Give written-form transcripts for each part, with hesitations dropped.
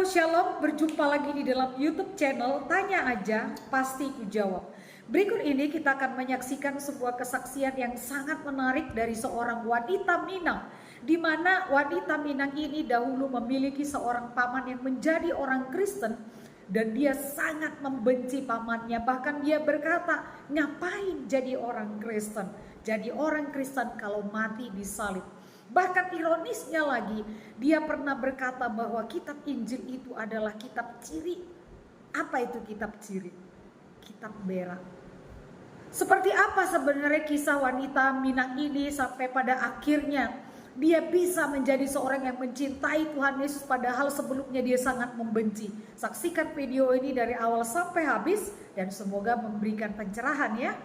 Shalom, berjumpa lagi di dalam YouTube channel Tanya Aja, Pasti Ku Jawab. Berikut ini kita akan menyaksikan sebuah kesaksian yang sangat menarik dari seorang wanita Minang, di mana wanita Minang ini dahulu memiliki seorang paman yang menjadi orang Kristen dan dia sangat membenci pamannya. Bahkan dia berkata, ngapain jadi orang Kristen? Jadi orang Kristen kalau mati disalib. Bahkan ironisnya lagi, dia pernah berkata bahwa kitab Injil itu adalah kitab ciri. Apa itu kitab ciri? Kitab berak. Seperti apa sebenarnya kisah wanita Minang ini sampai pada akhirnya dia bisa menjadi seorang yang mencintai Tuhan Yesus padahal sebelumnya dia sangat membenci. Saksikan video ini dari awal sampai habis dan semoga memberikan pencerahan ya.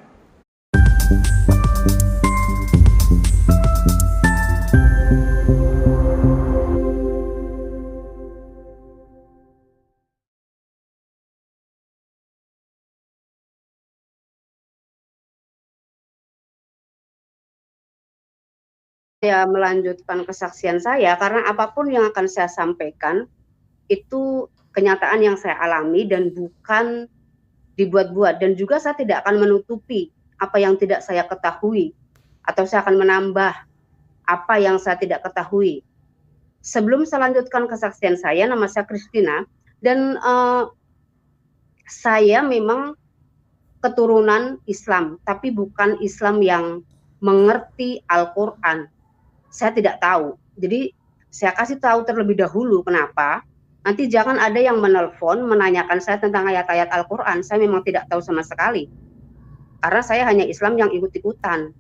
Saya melanjutkan kesaksian saya karena apapun yang akan saya sampaikan itu kenyataan yang saya alami dan bukan dibuat-buat, dan juga saya tidak akan menutupi apa yang tidak saya ketahui atau saya akan menambah apa yang saya tidak ketahui. Sebelum saya lanjutkan kesaksian saya, nama saya Christina dan saya memang keturunan Islam, tapi bukan Islam yang mengerti Al-Quran. Saya tidak tahu. Jadi saya kasih tahu terlebih dahulu kenapa. Nanti jangan ada yang menelpon menanyakan saya tentang ayat-ayat Al-Quran. Saya memang tidak tahu sama sekali. Karena saya hanya Islam yang ikut-ikutan.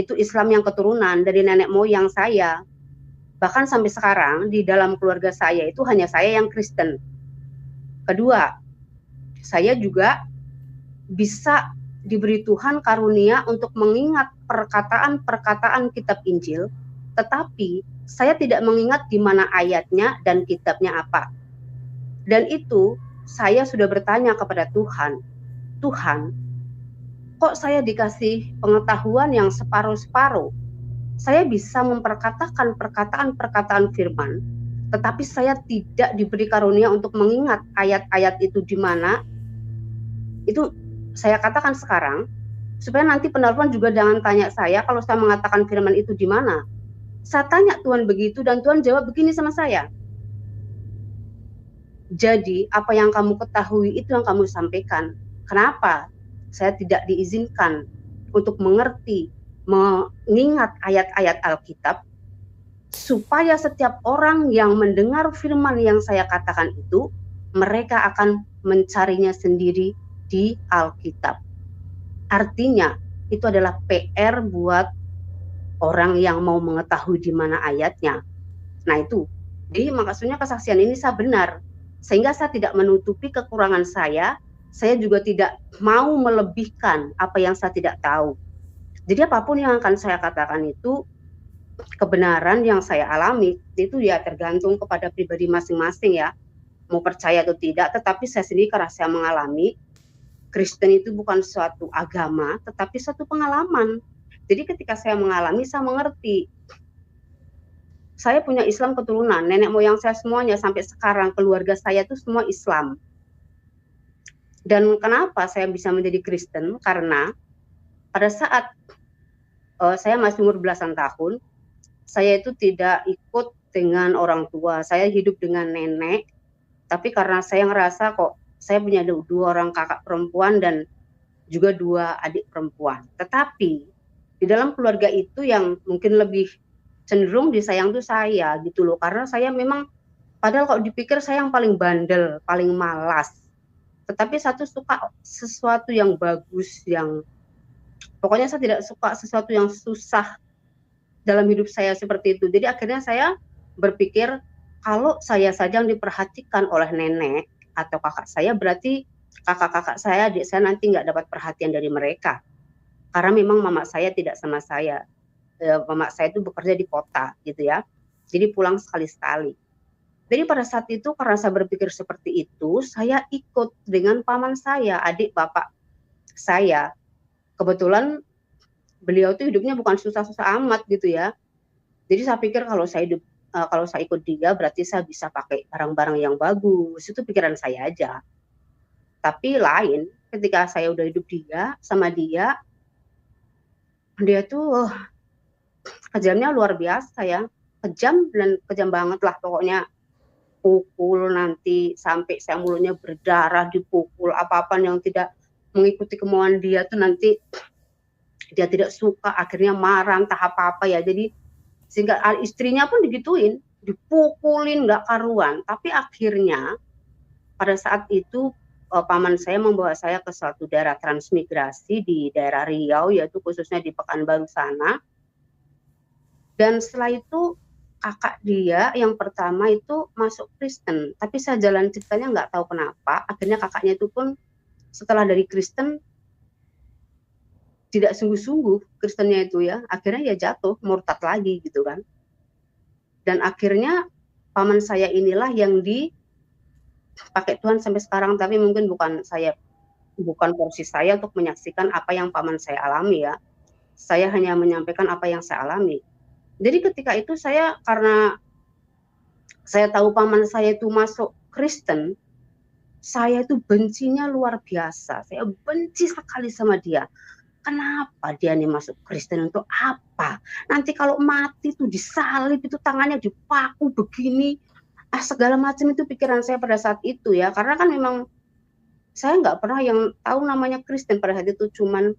Itu Islam yang keturunan dari nenek moyang saya. Bahkan sampai sekarang di dalam keluarga saya itu hanya saya yang Kristen. Kedua, saya juga bisa diberi Tuhan karunia untuk mengingat perkataan-perkataan kitab Injil, tetapi saya tidak mengingat di mana ayatnya dan kitabnya apa. Dan itu saya sudah bertanya kepada Tuhan, Tuhan, kok saya dikasih pengetahuan yang separuh-separuh? Saya bisa memperkatakan perkataan-perkataan firman, tetapi saya tidak diberi karunia untuk mengingat ayat-ayat itu di mana. Itu saya katakan sekarang, supaya nanti penelpon juga jangan tanya saya kalau saya mengatakan firman itu di mana. Saya tanya Tuhan begitu dan Tuhan jawab begini sama saya. Jadi apa yang kamu ketahui itu yang kamu sampaikan. Kenapa saya tidak diizinkan untuk mengerti, mengingat ayat-ayat Alkitab, supaya setiap orang yang mendengar firman yang saya katakan itu, mereka akan mencarinya sendiri di Alkitab. Artinya itu adalah PR buat orang yang mau mengetahui di mana ayatnya. Nah itu, jadi maksudnya kesaksian ini saya benar, sehingga saya tidak menutupi kekurangan saya juga tidak mau melebihkan apa yang saya tidak tahu. Jadi apapun yang akan saya katakan itu, kebenaran yang saya alami, itu ya tergantung kepada pribadi masing-masing ya, mau percaya atau tidak, tetapi saya sendiri karena saya mengalami, Kristen itu bukan suatu agama, tetapi suatu pengalaman. Jadi ketika saya mengalami, saya mengerti. Saya punya Islam keturunan, nenek moyang saya semuanya sampai sekarang keluarga saya itu semua Islam. Dan kenapa saya bisa menjadi Kristen? Karena pada saat saya masih umur belasan tahun, saya itu tidak ikut dengan orang tua. Saya hidup dengan nenek, tapi karena saya ngerasa kok saya punya dua orang kakak perempuan dan juga dua adik perempuan. Tetapi di dalam keluarga itu yang mungkin lebih cenderung disayang tuh saya gitu loh. Karena saya memang, padahal kalau dipikir saya yang paling bandel, paling malas. Tetapi satu suka sesuatu yang bagus, yang pokoknya saya tidak suka sesuatu yang susah dalam hidup saya seperti itu. Jadi akhirnya saya berpikir kalau saya saja yang diperhatikan oleh nenek atau kakak saya, berarti kakak-kakak saya, adik saya nanti nggak dapat perhatian dari mereka. Karena memang mama saya tidak sama saya. Mama saya itu bekerja di kota gitu ya. Jadi pulang sekali-sekali. Jadi pada saat itu karena saya berpikir seperti itu, saya ikut dengan paman saya, adik bapak saya. Kebetulan beliau tuh hidupnya bukan susah-susah amat gitu ya. Jadi saya pikir kalau saya hidup kalau saya ikut dia berarti saya bisa pakai barang-barang yang bagus, itu pikiran saya aja. Tapi lain, ketika saya udah hidup sama dia tuh kejamnya luar biasa ya, kejam dan kejam banget lah pokoknya. Pukul nanti sampai saya mulutnya berdarah, dipukul apa-apa yang tidak mengikuti kemauan dia tuh nanti dia tidak suka, akhirnya marah entah apa-apa ya. Jadi sehingga istrinya pun digituin, dipukulin nggak karuan. Tapi akhirnya pada saat itu paman saya membawa saya ke suatu daerah transmigrasi di daerah Riau, yaitu khususnya di Pekanbaru sana. Dan setelah itu kakak dia yang pertama itu masuk Kristen, tapi saya jalan ceritanya nggak tahu kenapa, akhirnya kakaknya itu pun setelah dari Kristen tidak sungguh-sungguh Kristennya itu ya, akhirnya ya jatuh murtad lagi gitu kan. Dan akhirnya paman saya inilah yang dipakai Tuhan sampai sekarang, tapi mungkin bukan porsi saya untuk menyaksikan apa yang paman saya alami ya. Saya hanya menyampaikan apa yang saya alami. Jadi ketika itu karena saya tahu paman saya itu masuk Kristen, saya itu bencinya luar biasa. Saya benci sekali sama dia. Kenapa dia nih masuk Kristen, untuk apa? Nanti kalau mati tuh disalib, itu tangannya dipaku begini. Segala macam itu pikiran saya pada saat itu ya. Karena kan memang saya nggak pernah yang tahu namanya Kristen pada saat itu. Cuman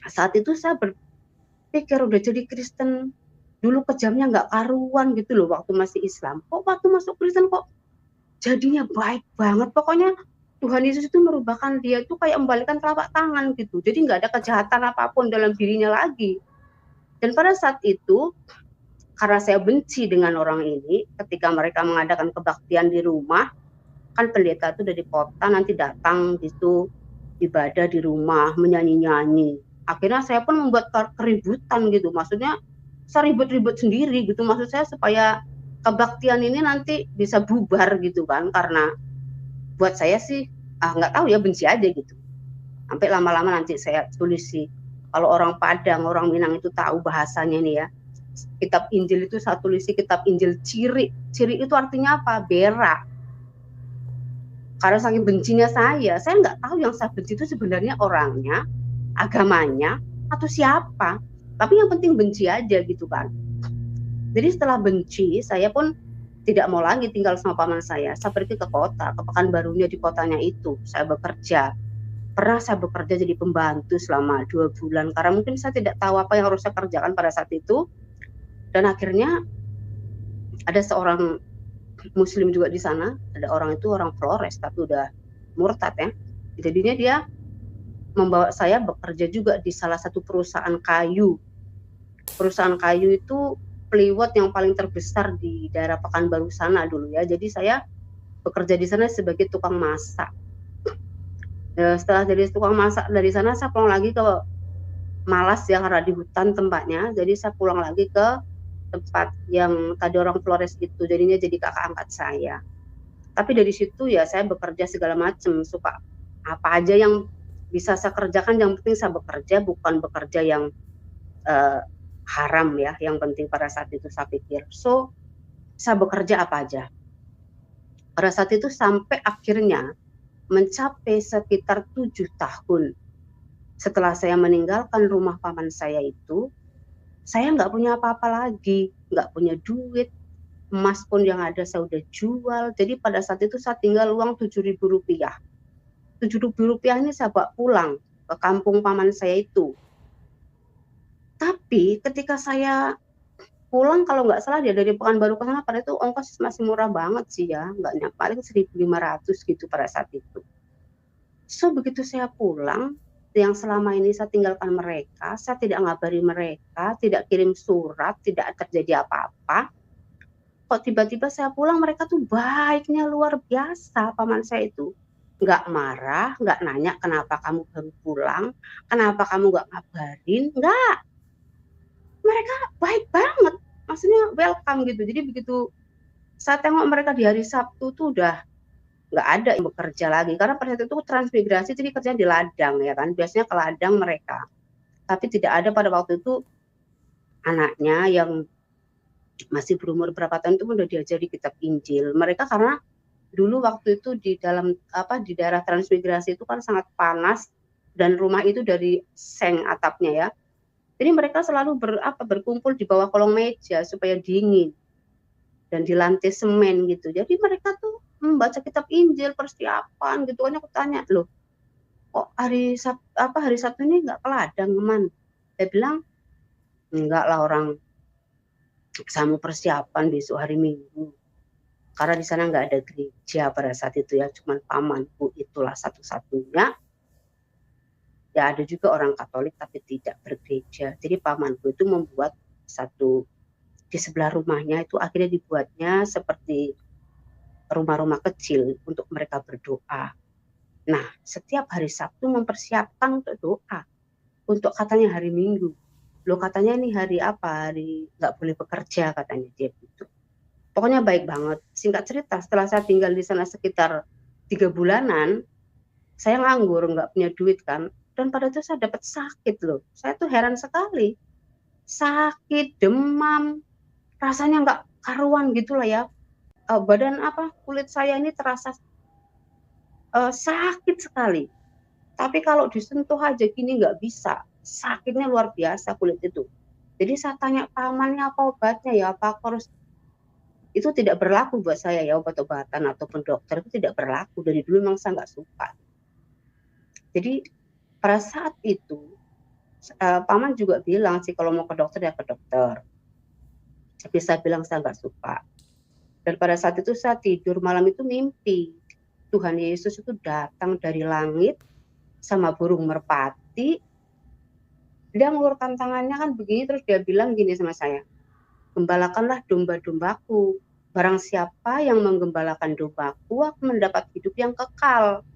saat itu saya berpikir udah jadi Kristen, dulu kejamnya nggak karuan gitu loh waktu masih Islam. Kok waktu masuk Kristen kok jadinya baik banget. Pokoknya Tuhan Yesus itu merubahkan dia itu kayak membalikan telapak tangan gitu. Jadi nggak ada kejahatan apapun dalam dirinya lagi. Dan pada saat itu, karena saya benci dengan orang ini, ketika mereka mengadakan kebaktian di rumah, kan pendeta itu dari kota nanti datang gitu, ibadah di rumah, menyanyi-nyanyi. Akhirnya saya pun membuat keributan gitu. Maksudnya saya ribut-ribut sendiri gitu, maksud saya supaya kebaktian ini nanti bisa bubar gitu kan, karena buat saya sih nggak tahu ya, benci aja gitu. Sampai lama-lama nanti saya tulis sih, kalau orang Padang, orang Minang itu tahu bahasanya nih ya, kitab Injil itu saya tulis sih kitab Injil Ciri. Ciri itu artinya apa? Berak. Karena saking bencinya saya nggak tahu yang saya benci itu sebenarnya orangnya, agamanya, atau siapa. Tapi yang penting benci aja gitu kan. Jadi setelah benci, saya pun tidak mau lagi tinggal sama paman saya. Saya pergi ke kota, ke Pekanbarunya di kotanya itu. Saya bekerja. Pernah saya bekerja jadi pembantu selama 2 bulan. Karena mungkin saya tidak tahu apa yang harus saya kerjakan pada saat itu. Dan akhirnya ada seorang Muslim juga di sana. Ada orang itu orang Flores, tapi udah murtad ya. Jadinya dia membawa saya bekerja juga di salah satu perusahaan kayu. Perusahaan kayu itu peliwat yang paling terbesar di daerah Pekanbaru sana dulu ya. Jadi saya bekerja di sana sebagai tukang masak. Setelah jadi tukang masak dari sana, saya pulang lagi ke Malas ya, karena di hutan tempatnya. Jadi saya pulang lagi ke tempat yang tadi orang Flores itu, jadinya jadi kakak angkat saya. Tapi dari situ ya saya bekerja segala macam, suka apa aja yang bisa saya kerjakan, yang penting saya bekerja, bukan bekerja yang haram ya, yang penting pada saat itu saya pikir. So, saya bekerja apa aja. Pada saat itu sampai akhirnya mencapai sekitar 7 tahun. Setelah saya meninggalkan rumah paman saya itu, saya nggak punya apa-apa lagi, nggak punya duit, emas pun yang ada saya udah jual. Jadi pada saat itu saya tinggal uang Rp7.000. Rp7.000 ini saya bawa pulang ke kampung paman saya itu. Tapi ketika saya pulang, kalau nggak salah dia dari Pekanbaru ke sana, pada itu ongkos masih murah banget sih ya, nggak paling 1.500 gitu pada saat itu. So begitu saya pulang, yang selama ini saya tinggalkan mereka, saya tidak ngabari mereka, tidak kirim surat, tidak terjadi apa-apa. Kok tiba-tiba saya pulang, mereka tuh baiknya luar biasa, paman saya itu. Nggak marah, nggak nanya kenapa kamu baru pulang, kenapa kamu nggak ngabarin, nggak. Mereka baik banget, maksudnya welcome gitu. Jadi begitu saya tengok mereka di hari Sabtu tuh udah nggak ada yang bekerja lagi, karena pada saat itu transmigrasi, jadi kerjanya di ladang ya kan, biasanya ke ladang mereka. Tapi tidak ada pada waktu itu anaknya yang masih berumur berapa tahun itu udah diajari kitab Injil. Mereka karena dulu waktu itu di daerah transmigrasi itu kan sangat panas dan rumah itu dari seng atapnya ya. Jadi mereka selalu berkumpul di bawah kolong meja supaya dingin dan di lantai semen gitu. Jadi mereka tuh membaca kitab Injil persiapan gitu kan. Aku tanya, loh kok hari Sabtu ini nggak ke ladang, Man? Saya bilang enggak lah, orang saya mau persiapan besok hari Minggu. Karena di sana nggak ada gereja pada saat itu ya, cuman pamanku itulah satu-satunya. Ya ada juga orang Katolik tapi tidak bergereja. Jadi pamanku itu membuat di sebelah rumahnya itu akhirnya dibuatnya seperti rumah-rumah kecil untuk mereka berdoa. Nah, setiap hari Sabtu mempersiapkan untuk doa. Untuk katanya hari Minggu. Loh katanya ini hari apa? Hari nggak boleh bekerja katanya dia gitu. Pokoknya baik banget. Singkat cerita, setelah saya tinggal di sana sekitar 3 bulanan, saya nganggur, nggak punya duit kan. Dan pada itu saya dapat sakit loh. Saya tuh heran sekali. Sakit, demam, rasanya nggak karuan gitu lah ya. Badan kulit saya ini terasa sakit sekali. Tapi kalau disentuh aja gini nggak bisa. Sakitnya luar biasa kulit itu. Jadi saya tanya pamannya apa obatnya ya, apa aku harus, itu tidak berlaku buat saya ya, obat-obatan ataupun dokter itu tidak berlaku. Dari dulu memang saya nggak suka. Jadi pada saat itu paman juga bilang sih kalau mau ke dokter ya ke dokter. Tapi saya bilang saya nggak suka. Dan pada saat itu saya tidur malam itu mimpi Tuhan Yesus itu datang dari langit sama burung merpati. Dia mengulurkan tangannya kan begini, terus dia bilang gini sama saya, gembalakanlah domba-dombaku. Barang siapa yang menggembalakan dombaku akan mendapat hidup yang kekal.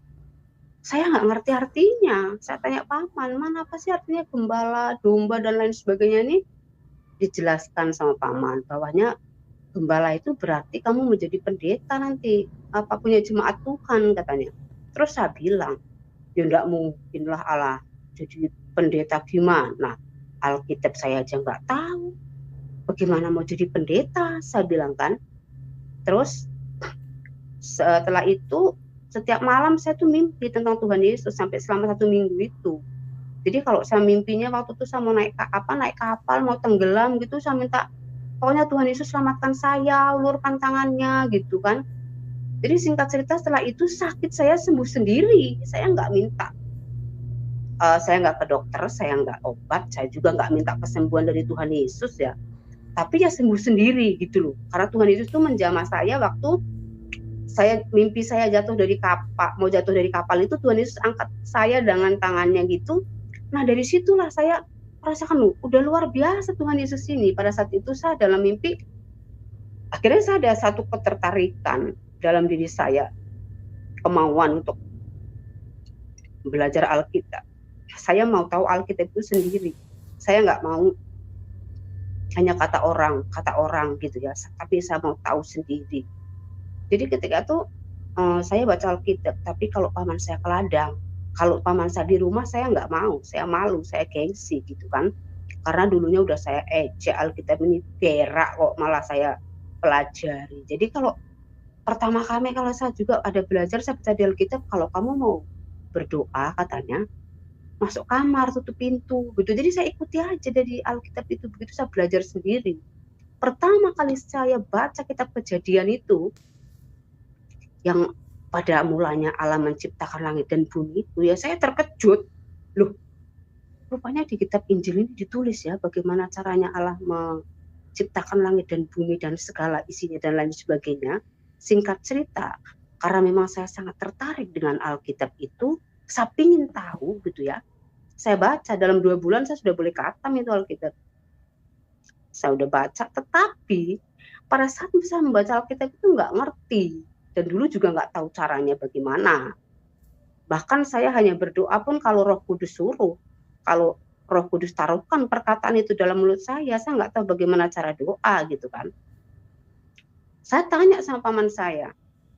Saya nggak ngerti artinya. Saya tanya paman, mana apa sih artinya gembala, domba dan lain sebagainya ini? Dijelaskan sama paman bahwanya gembala itu berarti kamu menjadi pendeta nanti, punya jemaat Tuhan katanya. Terus saya bilang, ya enggak mungkin lah Allah jadi pendeta gimana? Alkitab saya aja nggak tahu. Bagaimana mau jadi pendeta? Saya bilang kan. Terus setelah itu setiap malam saya tuh mimpi tentang Tuhan Yesus sampai selama 1 minggu itu. Jadi kalau saya mimpinya waktu itu saya mau naik kapal, mau tenggelam gitu, saya minta pokoknya Tuhan Yesus selamatkan saya, ulurkan tangannya gitu kan. Jadi singkat cerita setelah itu sakit saya sembuh sendiri. Saya nggak minta, saya nggak ke dokter, saya nggak obat, saya juga nggak minta kesembuhan dari Tuhan Yesus ya. Tapi ya sembuh sendiri gitu loh. Karena Tuhan Yesus tuh menjamah saya waktu mimpi saya mau jatuh dari kapal itu, Tuhan Yesus angkat saya dengan tangannya gitu. Nah dari situlah saya merasakan loh, udah luar biasa Tuhan Yesus ini. Pada saat itu saya dalam mimpi, akhirnya saya ada satu ketertarikan dalam diri saya, kemauan untuk belajar Alkitab. Saya mau tahu Alkitab itu sendiri. Saya nggak mau hanya kata orang gitu ya, tapi saya mau tahu sendiri. Jadi ketika itu saya baca Alkitab, tapi kalau paman saya ke ladang, kalau paman saya di rumah saya nggak mau, saya malu, saya gengsi gitu kan. Karena dulunya udah saya ejek Alkitab ini berak kok malah saya pelajari. Jadi kalau pertama kali kalau saya juga ada belajar, saya baca di Alkitab, kalau kamu mau berdoa katanya, masuk kamar, tutup pintu gitu. Jadi saya ikuti aja dari Alkitab itu, begitu saya belajar sendiri. Pertama kali saya baca kitab Kejadian itu, yang pada mulanya Allah menciptakan langit dan bumi itu, ya saya terkejut. Loh, rupanya di kitab Injil ini ditulis ya bagaimana caranya Allah menciptakan langit dan bumi dan segala isinya dan lain sebagainya. Singkat cerita, karena memang saya sangat tertarik dengan Alkitab itu, saya ingin tahu gitu ya. Saya baca dalam 2 bulan saya sudah boleh khatam itu Alkitab. Saya udah baca, tetapi pada saat saya membaca Alkitab itu nggak ngerti. Dan dulu juga nggak tahu caranya bagaimana. Bahkan saya hanya berdoa pun kalau Roh Kudus suruh. Kalau Roh Kudus taruhkan perkataan itu dalam mulut saya nggak tahu bagaimana cara doa gitu kan. Saya tanya sama paman saya,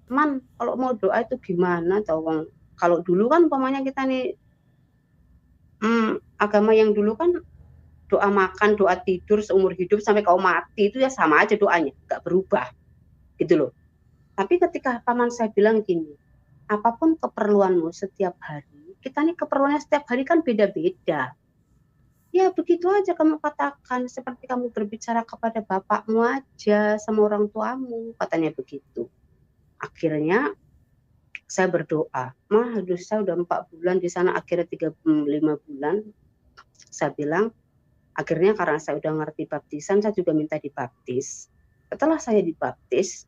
Man, kalau mau doa itu gimana tau? Kalau dulu kan umpamanya kita nih agama yang dulu kan doa makan, doa tidur seumur hidup sampai kau mati itu ya sama aja doanya, nggak berubah gitu loh. Tapi ketika paman saya bilang gini, apapun keperluanmu setiap hari, kita nih keperluannya setiap hari kan beda-beda. Ya begitu aja kamu katakan, seperti kamu berbicara kepada bapakmu aja, sama orang tuamu, katanya begitu. Akhirnya saya berdoa, aduh saya udah 4 bulan di sana, akhirnya 5 bulan, saya bilang, akhirnya karena saya udah ngerti baptisan, saya juga minta dibaptis. Setelah saya dibaptis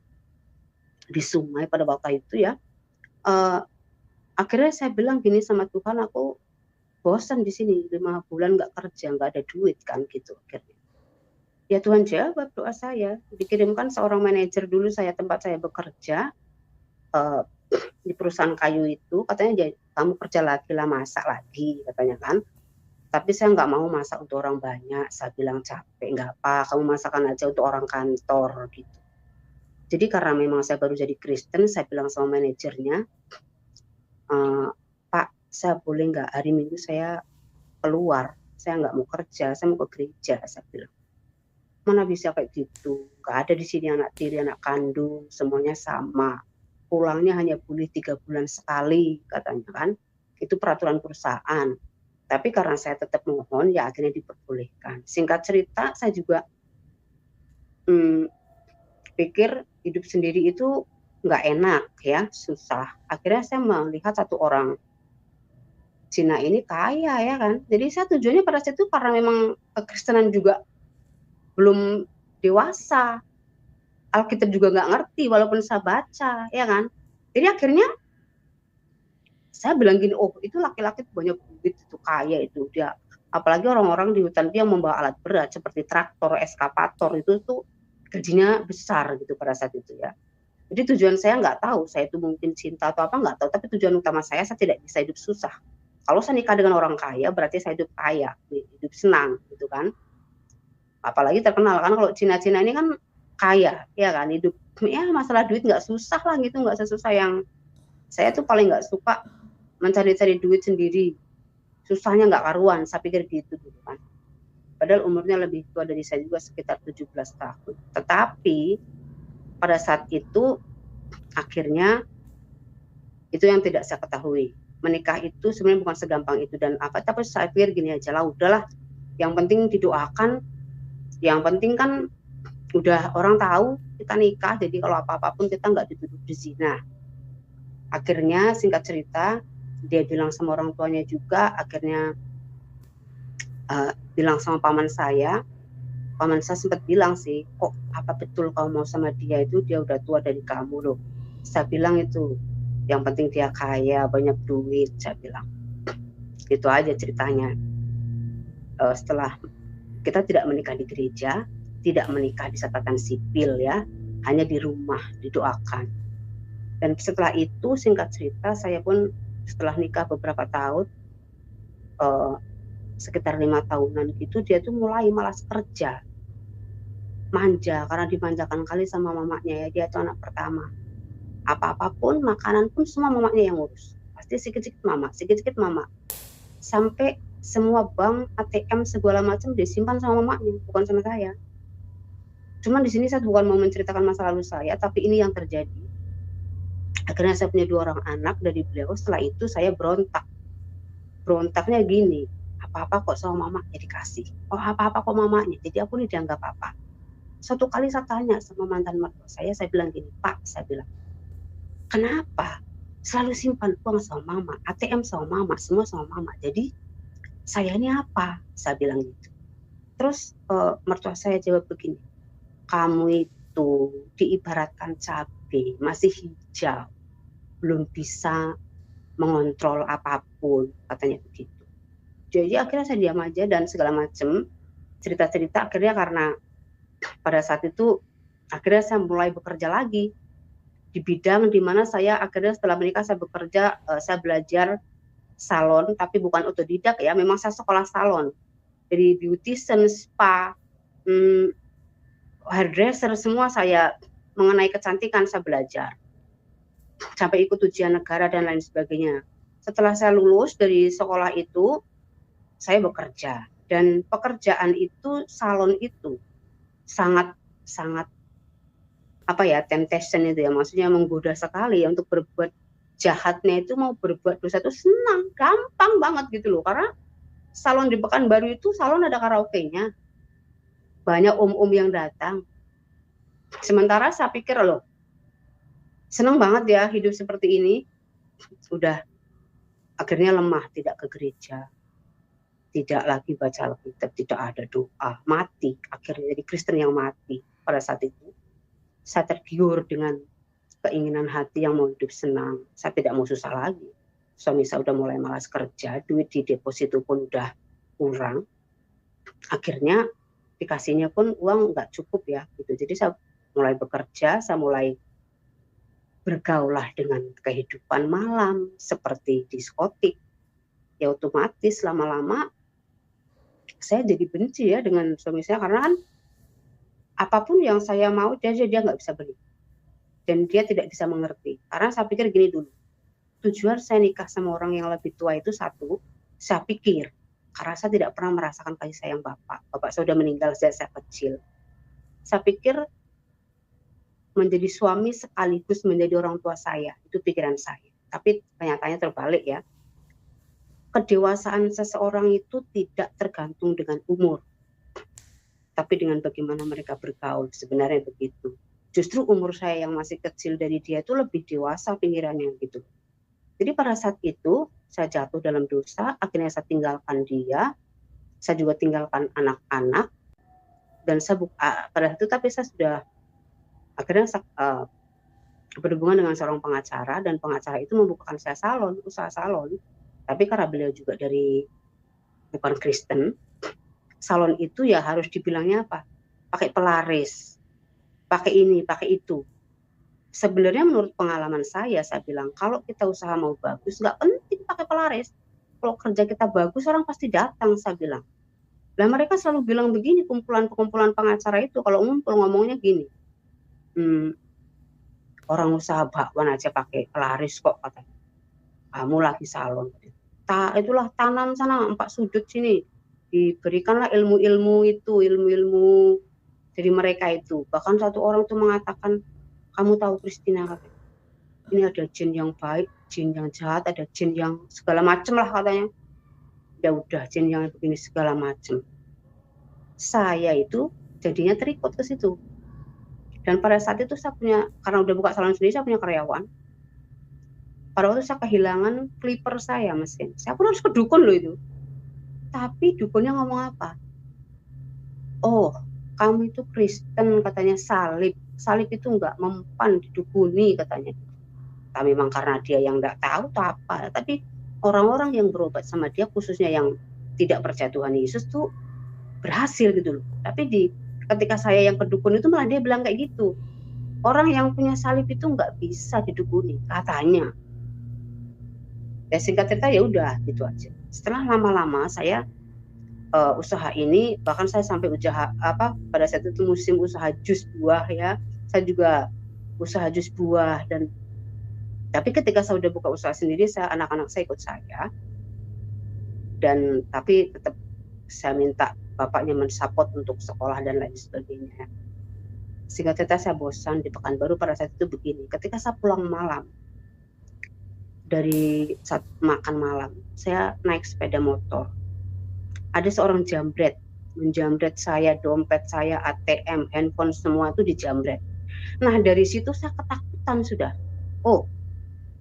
di sungai pada waktu itu ya, akhirnya saya bilang gini sama Tuhan, aku bosan di sini 5 bulan nggak kerja, nggak ada duit kan gitu. Akhirnya ya Tuhan jawab doa saya, dikirimkan seorang manajer dulu saya tempat saya bekerja di perusahaan kayu itu, katanya kamu kerja lagi lah, masak lagi katanya kan. Tapi saya nggak mau masak untuk orang banyak, saya bilang capek, nggak apa, kamu masakan aja untuk orang kantor gitu. Jadi karena memang saya baru jadi Kristen, saya bilang sama manajernya, Pak, saya boleh nggak hari Minggu saya keluar, saya nggak mau kerja, saya mau ke gereja, saya bilang. Mana bisa kayak gitu, nggak ada di sini anak tiri, anak kandung, semuanya sama. Pulangnya hanya boleh 3 bulan sekali, katanya kan. Itu peraturan perusahaan. Tapi karena saya tetap mohon, ya akhirnya diperbolehkan. Singkat cerita, saya juga pikir hidup sendiri itu nggak enak ya, susah. Akhirnya saya melihat satu orang Cina ini kaya ya kan. Jadi saya tujuannya pada saat itu karena memang kekristenan juga belum dewasa. Alkitab juga nggak ngerti walaupun saya baca ya kan. Jadi akhirnya saya bilang gini, oh itu laki-laki banyak duit, itu kaya itu dia. Apalagi orang-orang di hutan itu yang membawa alat berat seperti traktor, eskavator itu tuh gajinya besar gitu pada saat itu ya. Jadi tujuan saya nggak tahu, saya itu mungkin cinta atau apa nggak tahu, tapi tujuan utama saya tidak bisa hidup susah. Kalau saya nikah dengan orang kaya, berarti saya hidup kaya, hidup senang gitu kan. Apalagi terkenal kan kalau Cina-Cina ini kan kaya, ya kan, hidup ya masalah duit nggak susah lah gitu, nggak sesusah yang saya tuh paling nggak suka mencari-cari duit sendiri, susahnya nggak karuan, saya pikir gitu kan. Padahal umurnya lebih tua dari saya juga sekitar 17 tahun. Tetapi pada saat itu akhirnya itu yang tidak saya ketahui. Menikah itu sebenarnya bukan segampang itu dan apa, tapi saya pikir gini aja lah, udahlah, yang penting didoakan, yang penting kan udah orang tahu kita nikah, jadi kalau apa-apa pun kita nggak dituduh berzina. Akhirnya singkat cerita, dia bilang sama orang tuanya juga, akhirnya bilang sama paman saya sempat bilang sih, kok apa betul kamu mau sama dia, itu dia udah tua dari kamu loh. Saya bilang itu, yang penting dia kaya, banyak duit, saya bilang. Itu aja ceritanya. Setelah kita tidak menikah di gereja, tidak menikah di catatan sipil ya, hanya di rumah, didoakan. Dan setelah itu singkat cerita, saya pun setelah nikah beberapa tahun, sekitar 5 tahunan gitu, dia tuh mulai malas kerja, manja, karena dimanjakan kali sama mamanya ya, dia tuh anak pertama. Apa-apapun, makanan pun semua mamanya yang ngurus, pasti sedikit-sedikit mama, sampai semua bank, ATM segala macam disimpan sama mamanya, bukan sama saya. Cuman di sini saya bukan mau menceritakan masa lalu saya, tapi ini yang terjadi. Akhirnya saya punya 2 orang anak dari beliau. Setelah itu saya berontaknya gini, apa-apa kok sama mamanya dikasih, oh apa-apa kok mamanya, jadi aku ini dianggap apa. Suatu kali saya tanya sama mantan mertua saya bilang gini, Pak, saya bilang, kenapa selalu simpan uang sama mama, ATM sama mama, semua sama mama, jadi saya ini apa, saya bilang gitu. Terus mertua saya jawab begini, kamu itu diibaratkan cabai, masih hijau, belum bisa mengontrol apapun, katanya begitu. Jadi akhirnya saya diam aja dan segala macam cerita-cerita. Akhirnya karena pada saat itu akhirnya saya mulai bekerja lagi di bidang dimana saya akhirnya setelah menikah saya bekerja, saya belajar salon, tapi bukan otodidak ya, memang saya sekolah salon, dari beautician, spa, hairdresser, semua saya mengenai kecantikan saya belajar sampai ikut ujian negara dan lain sebagainya. Setelah saya lulus dari sekolah itu, saya bekerja Dan pekerjaan itu, salon itu sangat temptation itu ya, maksudnya menggoda sekali ya untuk berbuat jahatnya itu, mau berbuat dosa itu senang, gampang banget gitu loh. Karena salon di Pekanbaru itu salon ada karaoke-nya, banyak om-om yang datang. Sementara saya pikir loh, senang banget ya hidup seperti ini. Udah akhirnya lemah, tidak ke gereja, tidak lagi baca Alkitab, tidak ada doa, mati. Akhirnya jadi Kristen yang mati. Pada saat itu saya tergiur dengan keinginan hati yang mau hidup senang. Saya tidak mau susah lagi. Suami saya udah mulai malas kerja, duit di deposito pun udah kurang. Akhirnya dikasihnya pun uang nggak cukup ya gitu. Jadi saya mulai bekerja, saya mulai bergaulah dengan kehidupan malam seperti diskotik. Ya otomatis lama-lama saya jadi benci ya dengan suami saya, karena kan apapun yang saya mau dia nggak bisa beli, dan dia tidak bisa mengerti. Karena saya pikir gini dulu, tujuan saya nikah sama orang yang lebih tua itu satu, saya pikir karena saya tidak pernah merasakan kasih sayang bapak saya sudah meninggal sejak saya kecil. Saya pikir menjadi suami sekaligus menjadi orang tua saya, itu pikiran saya. Tapi kenyataannya terbalik ya. Kedewasaan seseorang itu tidak tergantung dengan umur, tapi dengan bagaimana mereka bergaul, sebenarnya begitu. Justru umur saya yang masih kecil dari dia itu lebih dewasa pikirannya gitu. Jadi pada saat itu saya jatuh dalam dosa, akhirnya saya tinggalkan dia, saya juga tinggalkan anak-anak, dan saya pada saat itu tapi saya sudah akhirnya berhubungan dengan seorang pengacara, dan pengacara itu membukakan saya salon, usaha salon. Tapi karena beliau juga bukan Kristen, salon itu ya harus dibilangnya apa? Pakai pelaris, pakai ini, pakai itu. Sebenarnya menurut pengalaman saya bilang kalau kita usaha mau bagus, nggak penting pakai pelaris. Kalau kerja kita bagus, orang pasti datang, saya bilang. Nah mereka selalu bilang begini, kumpulan pengacara itu kalau ngumpul ngomongnya gini, orang usaha bakwan aja pakai pelaris kok, katanya. Kamu lagi salon. Itulah tanam sana 4 sudut sini, diberikanlah ilmu-ilmu dari mereka itu. Bahkan satu orang itu mengatakan, kamu tahu Christina, katanya, ini ada jin yang baik, jin yang jahat, ada jin yang segala macam lah katanya. Ya udah, jin yang begini segala macam. Saya itu jadinya terikut ke situ. Dan pada saat itu saya punya, karena udah buka salon sendiri, saya punya karyawan. Pada waktu saya kehilangan clipper saya, mesin. Saya pun harus ke dukun loh itu. Tapi dukunnya ngomong apa? Oh, kamu itu Kristen, katanya, salib. Salib itu nggak mempan didukuni, katanya. Tapi memang karena dia yang nggak tahu atau apa. Tapi orang-orang yang berobat sama dia, khususnya yang tidak percaya Tuhan Yesus tuh berhasil gitu loh. Tapi ketika saya yang ke dukun itu malah dia bilang kayak gitu. Orang yang punya salib itu nggak bisa didukuni, katanya. Ya singkat cerita ya udah gitu aja. Setelah lama-lama saya usaha ini, bahkan saya sampai pada saat itu musim usaha jus buah ya, saya juga usaha jus buah. Dan tapi ketika saya udah buka usaha sendiri, anak-anak saya ikut saya, dan tapi tetap saya minta bapaknya mensupport untuk sekolah dan lain sebagainya. Singkat cerita saya bosan di Pekanbaru pada saat itu begini, ketika saya pulang malam dari saat makan malam, saya naik sepeda motor. Ada seorang jambret, menjambret saya, dompet saya, ATM, handphone, semua itu dijambret. Nah dari situ saya ketakutan sudah. Oh,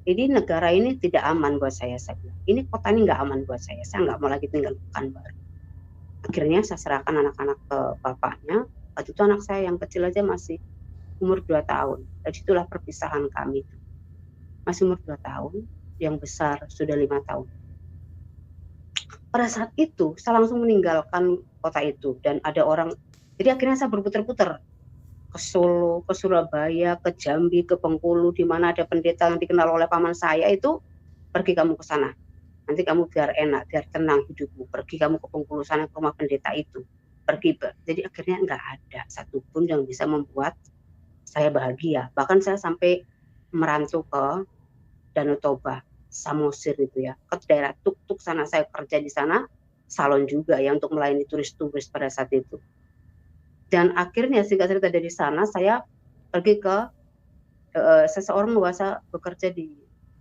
ini negara ini tidak aman buat saya bilang. Ini kota ini nggak aman buat saya nggak mau lagi tinggal di Pekanbaru. Akhirnya saya serahkan anak-anak ke bapaknya. Waktu itu anak saya yang kecil aja masih umur 2 tahun. Dan itulah perpisahan kami. Masih umur 2 tahun, yang besar sudah 5 tahun. Pada saat itu saya langsung meninggalkan kota itu, dan ada orang, jadi akhirnya saya berputar-putar ke Solo, ke Surabaya, ke Jambi, ke Bengkulu, di mana ada pendeta yang dikenal oleh paman saya itu, pergi kamu ke sana, nanti kamu biar enak, biar tenang hidupmu, pergi kamu ke Bengkulu sana, ke rumah pendeta itu, pergi. Jadi akhirnya nggak ada satupun yang bisa membuat saya bahagia. Bahkan saya sampai merantau ke Danau Toba, Samosir itu ya, ke daerah Tuk-Tuk sana, saya kerja di sana, salon juga ya untuk melayani turis-turis pada saat itu. Dan akhirnya singkat cerita dari sana saya pergi ke seseorang luasa bekerja di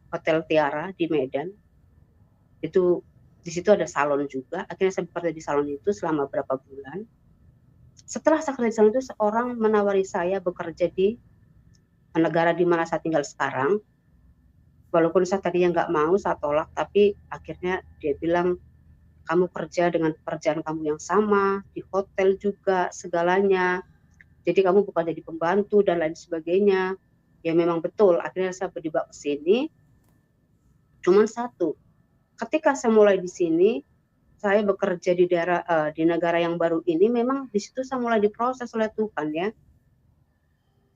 Hotel Tiara di Medan. Itu di situ ada salon juga. Akhirnya saya bekerja di salon itu selama berapa bulan. Setelah saya kerja di salon itu, seorang menawari saya bekerja di negara di mana saya tinggal sekarang. Walaupun saya tadinya nggak mau, saya tolak, tapi akhirnya dia bilang, kamu kerja dengan pekerjaan kamu yang sama, di hotel juga, segalanya. Jadi kamu bukan jadi pembantu dan lain sebagainya. Ya memang betul, akhirnya saya berdiba ke sini. Cuman satu, ketika saya mulai di sini, saya bekerja di daerah di negara yang baru ini, memang di situ saya mulai diproses oleh Tuhan ya.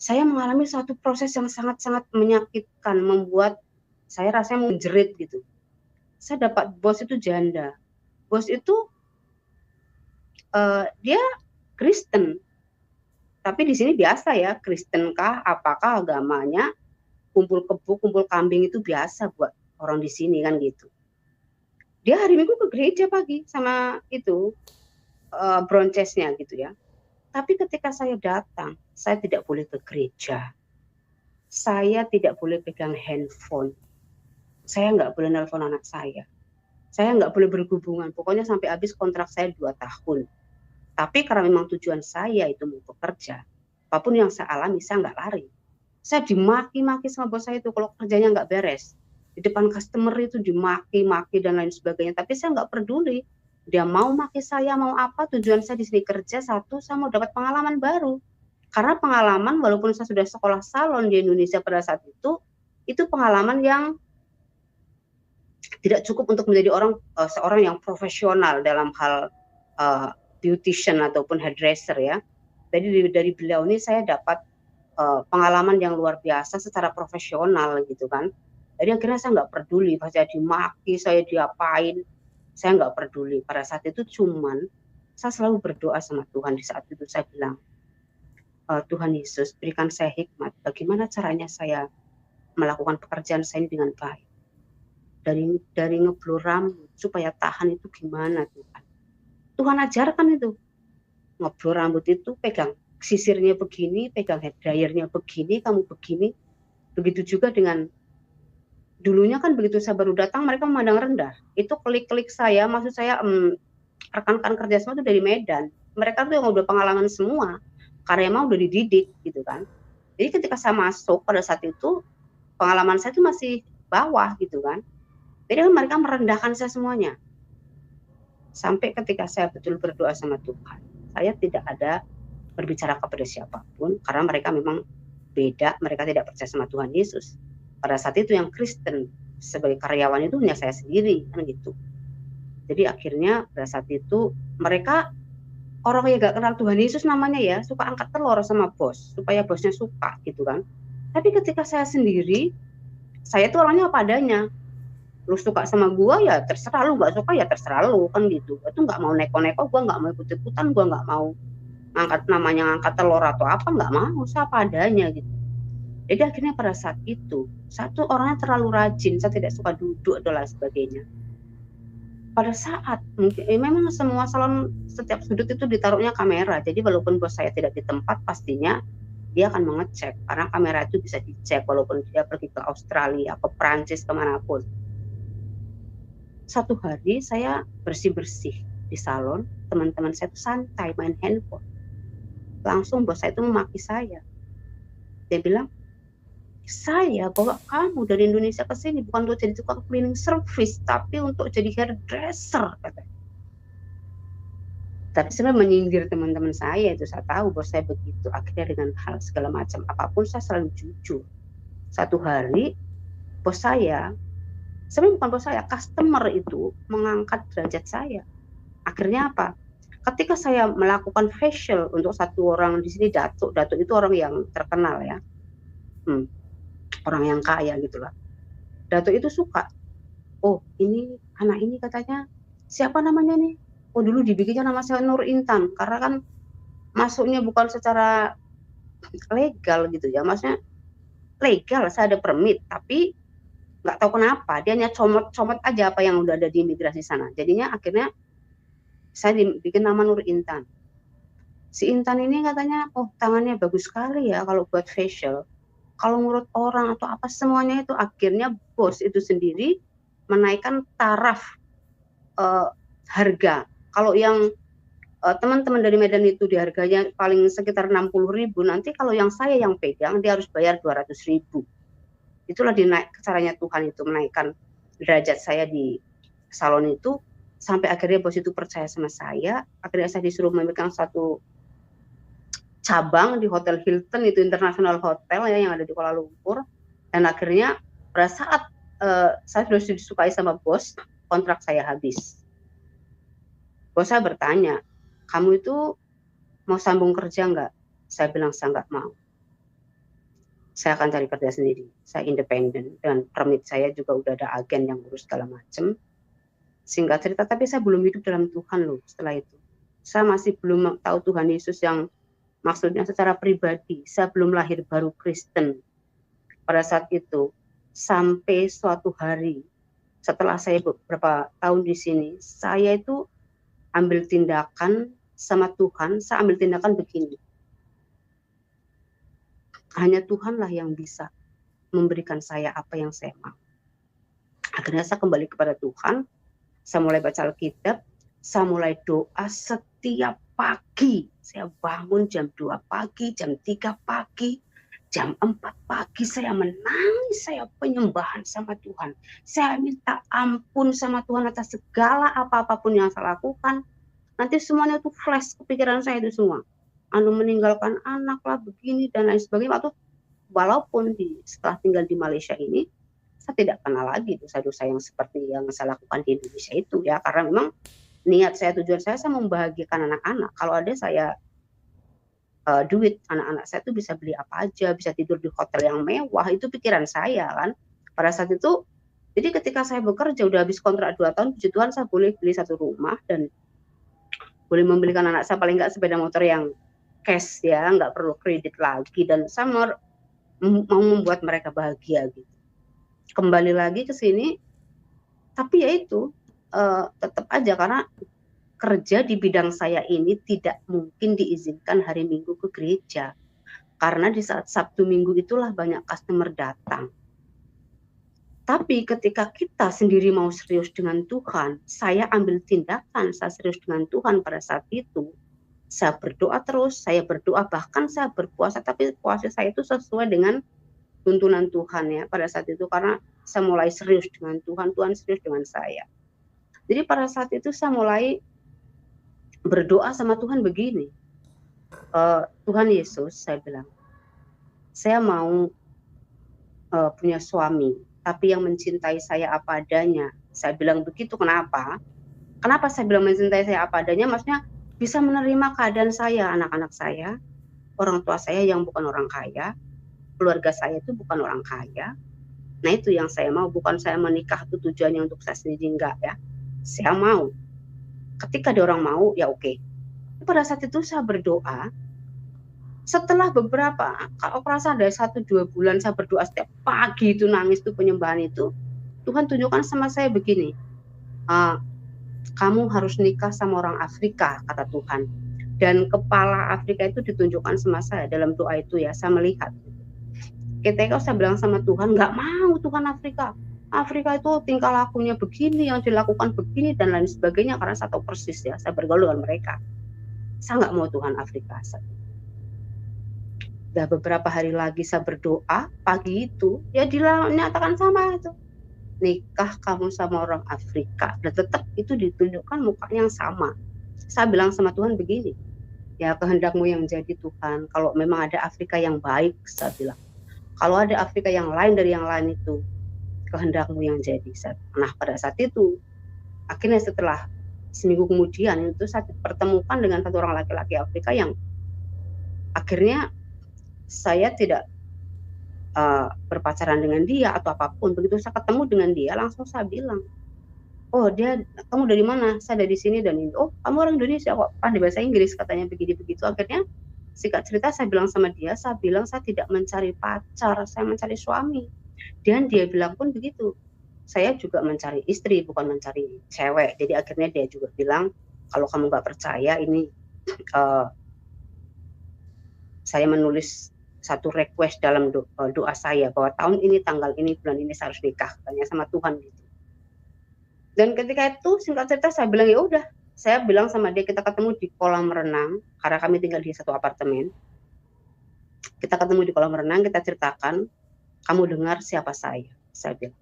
Saya mengalami satu proses yang sangat-sangat menyakitkan, membuat saya rasanya menjerit gitu. Saya dapat bos itu janda. Bos itu dia Kristen, tapi di sini biasa ya, Kristen kah, apakah agamanya, kumpul kebo, kumpul kambing itu biasa buat orang di sini kan gitu. Dia hari Minggu ke gereja pagi sama itu broncesnya gitu ya. Tapi ketika saya datang, saya tidak boleh ke gereja. Saya tidak boleh pegang handphone. Saya nggak boleh nelpon anak saya. Saya nggak boleh berhubungan. Pokoknya sampai habis kontrak saya 2 tahun. Tapi karena memang tujuan saya itu mau bekerja, apapun yang saya alami, saya nggak lari. Saya dimaki-maki sama bos saya itu kalau kerjanya nggak beres. Di depan customer itu dimaki-maki dan lain sebagainya. Tapi saya nggak peduli. Dia mau maki saya, mau apa, tujuan saya di sini kerja, satu, saya mau dapat pengalaman baru. Karena pengalaman, walaupun saya sudah sekolah salon di Indonesia pada saat itu pengalaman yang tidak cukup untuk menjadi seorang yang profesional dalam hal beautician ataupun hairdresser ya. Jadi dari beliau ini saya dapat pengalaman yang luar biasa secara profesional gitu kan. Jadi akhirnya saya nggak peduli, saya dimaki, saya diapain, saya nggak peduli. Pada saat itu cuman saya selalu berdoa sama Tuhan. Di saat itu saya bilang, Tuhan Yesus berikan saya hikmat, bagaimana caranya saya melakukan pekerjaan saya ini dengan baik. Dari ngeblow rambut supaya tahan itu gimana Tuhan. Tuhan ajarkan itu. Ngeblow rambut itu pegang sisirnya begini, pegang hair dryernya begini, kamu begini. Begitu juga dengan dulunya kan begitu saya baru datang mereka memandang rendah. Itu klik-klik saya, maksud saya rekan-rekan kerja semua itu dari Medan. Mereka tuh yang udah pengalaman semua, karena emang udah dididik gitu kan. Jadi ketika saya masuk pada saat itu pengalaman saya itu masih bawah gitu kan. Jadi kan mereka merendahkan saya semuanya. Sampai ketika saya betul berdoa sama Tuhan, saya tidak ada berbicara kepada siapapun karena mereka memang beda, mereka tidak percaya sama Tuhan Yesus. Pada saat itu yang Kristen sebagai karyawan itu hanya saya sendiri kan gitu. Jadi akhirnya pada saat itu mereka orang yang gak kenal Tuhan Yesus namanya ya, suka angkat telur sama bos supaya bosnya suka gitu kan. Tapi ketika saya sendiri, saya tuh orangnya apa adanya. Lu suka sama gua ya terserah, lu nggak suka ya terserah lu kan gitu. Itu nggak mau neko-neko, gua nggak mau ikut-ikutan, gua nggak mau ngangkat telur atau apa, nggak mau, saya apa adanya gitu. Jadi akhirnya pada saat itu, satu orangnya terlalu rajin, saya tidak suka duduk dan lain sebagainya. Pada saat mungkin memang semua salon setiap sudut itu ditaruhnya kamera. Jadi walaupun bos saya tidak di tempat, pastinya dia akan mengecek karena kamera itu bisa dicek walaupun dia pergi ke Australia, ke Prancis, kemanapun. Satu hari saya bersih-bersih di salon, teman-teman saya itu santai main handphone. Langsung bos saya itu memaki saya. Dia bilang, saya bawa kamu dari Indonesia ke sini bukan untuk jadi tukang cleaning service, tapi untuk jadi hairdresser, katanya. Tapi sebenarnya menyindir teman-teman saya itu, saya tahu bos saya begitu. Akhirnya dengan hal segala macam apapun saya selalu jujur. Satu hari bos saya, sebenarnya bukan bos saya, customer itu mengangkat derajat saya. Akhirnya apa? Ketika saya melakukan facial untuk satu orang di sini, Datuk itu orang yang terkenal ya. Orang yang kaya gitulah. Datuk itu suka. Oh, ini anak ini katanya siapa namanya nih? Oh, dulu dibikinnya nama saya Nur Intan karena kan masuknya bukan secara legal gitu ya. Maksudnya legal, saya ada permit, tapi nggak tahu kenapa dia hanya comot-comot aja apa yang udah ada di imigrasi sana. Jadinya akhirnya Saya bikin nama Nur Intan. Si Intan ini katanya, oh tangannya bagus sekali ya kalau buat facial. Kalau menurut orang atau apa semuanya itu, akhirnya bos itu sendiri menaikkan taraf harga. Kalau yang teman-teman dari Medan itu di harganya paling sekitar 60.000, nanti kalau yang saya yang pegang dia harus bayar 200.000. Itulah dinaik caranya Tuhan itu menaikkan derajat saya di salon itu, sampai akhirnya bos itu percaya sama saya. Akhirnya saya disuruh memegang satu cabang di Hotel Hilton, itu internasional hotel ya yang ada di Kuala Lumpur. Dan akhirnya pada saat saya sudah disukai sama bos, kontrak saya habis. Bos saya bertanya, kamu itu mau sambung kerja nggak? Saya bilang saya nggak mau. Saya akan cari kerja sendiri. Saya independen dan permit saya juga udah ada agen yang ngurus segala macam. Singkat cerita, tapi saya belum hidup dalam Tuhan loh setelah itu. Saya masih belum tahu Tuhan Yesus yang maksudnya secara pribadi. Saya belum lahir baru Kristen pada saat itu. Sampai suatu hari setelah saya beberapa tahun di sini, saya itu ambil tindakan sama Tuhan. Saya ambil tindakan begini, hanya Tuhanlah yang bisa memberikan saya apa yang saya mau. Akhirnya saya kembali kepada Tuhan. Saya mulai baca Alkitab, saya mulai doa setiap pagi. Saya bangun jam 2 pagi, jam 3 pagi, jam 4 pagi saya menangis, saya penyembahan sama Tuhan. Saya minta ampun sama Tuhan atas segala apa-apapun yang saya lakukan. Nanti semuanya itu flash kepikiran saya itu semua. Meninggalkan anak lah, begini dan lain sebagainya. Walaupun setelah tinggal di Malaysia ini, saya tidak kenal lagi dosa-dosa yang seperti yang saya lakukan di Indonesia itu ya, karena memang niat saya, tujuan saya membahagiakan anak-anak. Kalau ada saya duit, anak-anak saya tuh bisa beli apa aja, bisa tidur di hotel yang mewah, itu pikiran saya kan pada saat itu. Jadi ketika saya bekerja udah habis kontrak 2 tahun, puji Tuhan saya boleh beli satu rumah dan boleh membelikan anak saya paling nggak sepeda motor yang cash ya, nggak perlu kredit lagi, dan saya mau membuat mereka bahagia gitu. Kembali lagi ke sini, tapi ya itu tetap aja karena kerja di bidang saya ini tidak mungkin diizinkan hari Minggu ke gereja, karena di saat Sabtu Minggu itulah banyak customer datang. Tapi ketika kita sendiri mau serius dengan Tuhan, saya ambil tindakan, saya serius dengan Tuhan pada saat itu. Saya berdoa terus, saya berdoa, bahkan saya berpuasa, tapi puasa saya itu sesuai dengan tuntunan Tuhan ya pada saat itu, karena saya mulai serius dengan Tuhan, Tuhan serius dengan saya. Jadi pada saat itu saya mulai berdoa sama Tuhan begini, Tuhan Yesus, saya bilang, saya mau punya suami, tapi yang mencintai saya apa adanya. Saya bilang begitu, kenapa? Kenapa saya bilang mencintai saya apa adanya? Maksudnya bisa menerima keadaan saya, anak-anak saya, orang tua saya yang bukan orang kaya, keluarga saya itu bukan orang kaya. Nah itu yang saya mau, bukan saya menikah itu tujuannya untuk saya sendiri, enggak ya. Saya mau, ketika ada orang mau ya oke. Pada saat itu saya berdoa. Setelah beberapa, kalau perasaan dari 1-2 bulan saya berdoa setiap pagi itu, nangis itu, penyembahan itu, Tuhan tunjukkan sama saya begini, kamu harus nikah sama orang Afrika, kata Tuhan. Dan kepala Afrika itu ditunjukkan sama saya dalam doa itu ya, saya melihat. Ketika saya bilang sama Tuhan, nggak mau Tuhan Afrika. Afrika itu tingkah lakunya begini, yang dilakukan begini dan lain sebagainya, karena saya tahu persis ya, saya bergaul dengan mereka. Saya nggak mau Tuhan Afrika. Udah beberapa hari lagi saya berdoa, pagi itu ya dinyatakan sama itu, nikah kamu sama orang Afrika, dan tetap itu ditunjukkan mukanya yang sama. Saya bilang sama Tuhan begini, ya kehendakmu yang jadi Tuhan, kalau memang ada Afrika yang baik, saya bilang, kalau ada Afrika yang lain dari yang lain itu, kehendakmu yang jadi. Nah pada saat itu, akhirnya setelah seminggu kemudian itu saya dipertemukan dengan satu orang laki-laki Afrika yang akhirnya saya tidak berpacaran dengan dia atau apapun. Begitu saya ketemu dengan dia, langsung saya bilang, oh kamu dari mana? Saya dari sini dan ini. Oh kamu orang Indonesia kok, di bahasa Inggris katanya begini begitu. Akhirnya singkat cerita saya bilang sama dia, saya bilang saya tidak mencari pacar, saya mencari suami. Dan dia bilang pun begitu, saya juga mencari istri bukan mencari cewek. Jadi akhirnya dia juga bilang, kalau kamu nggak percaya ini, saya menulis satu request dalam doa saya bahwa tahun ini tanggal ini bulan ini saya harus nikah, tanya sama Tuhan gitu. Dan ketika itu singkat cerita saya bilang ya udah, saya bilang sama dia kita ketemu di kolam renang karena kami tinggal di satu apartemen. Kita ketemu di kolam renang, kita ceritakan, kamu dengar siapa saya bilang.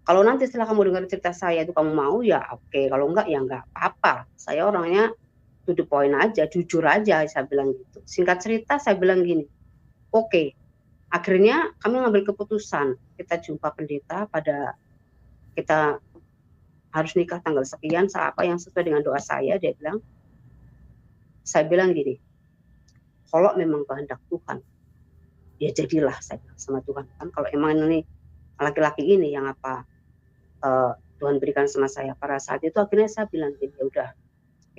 Kalau nanti setelah kamu dengar cerita saya itu kamu mau ya oke, kalau enggak ya enggak apa-apa. Saya orangnya to the point aja, jujur aja, saya bilang gitu. Singkat cerita saya bilang gini, oke. Akhirnya kami ngambil keputusan, kita jumpa pendeta pada kita harus nikah tanggal sekian, apa yang sesuai dengan doa saya, dia bilang. Saya bilang gini, kalau memang kehendak Tuhan, ya jadilah, saya bilang sama Tuhan. Kan kalau emang ini laki-laki ini yang apa Tuhan berikan sama saya pada saat itu, akhirnya saya bilang gini, ya udah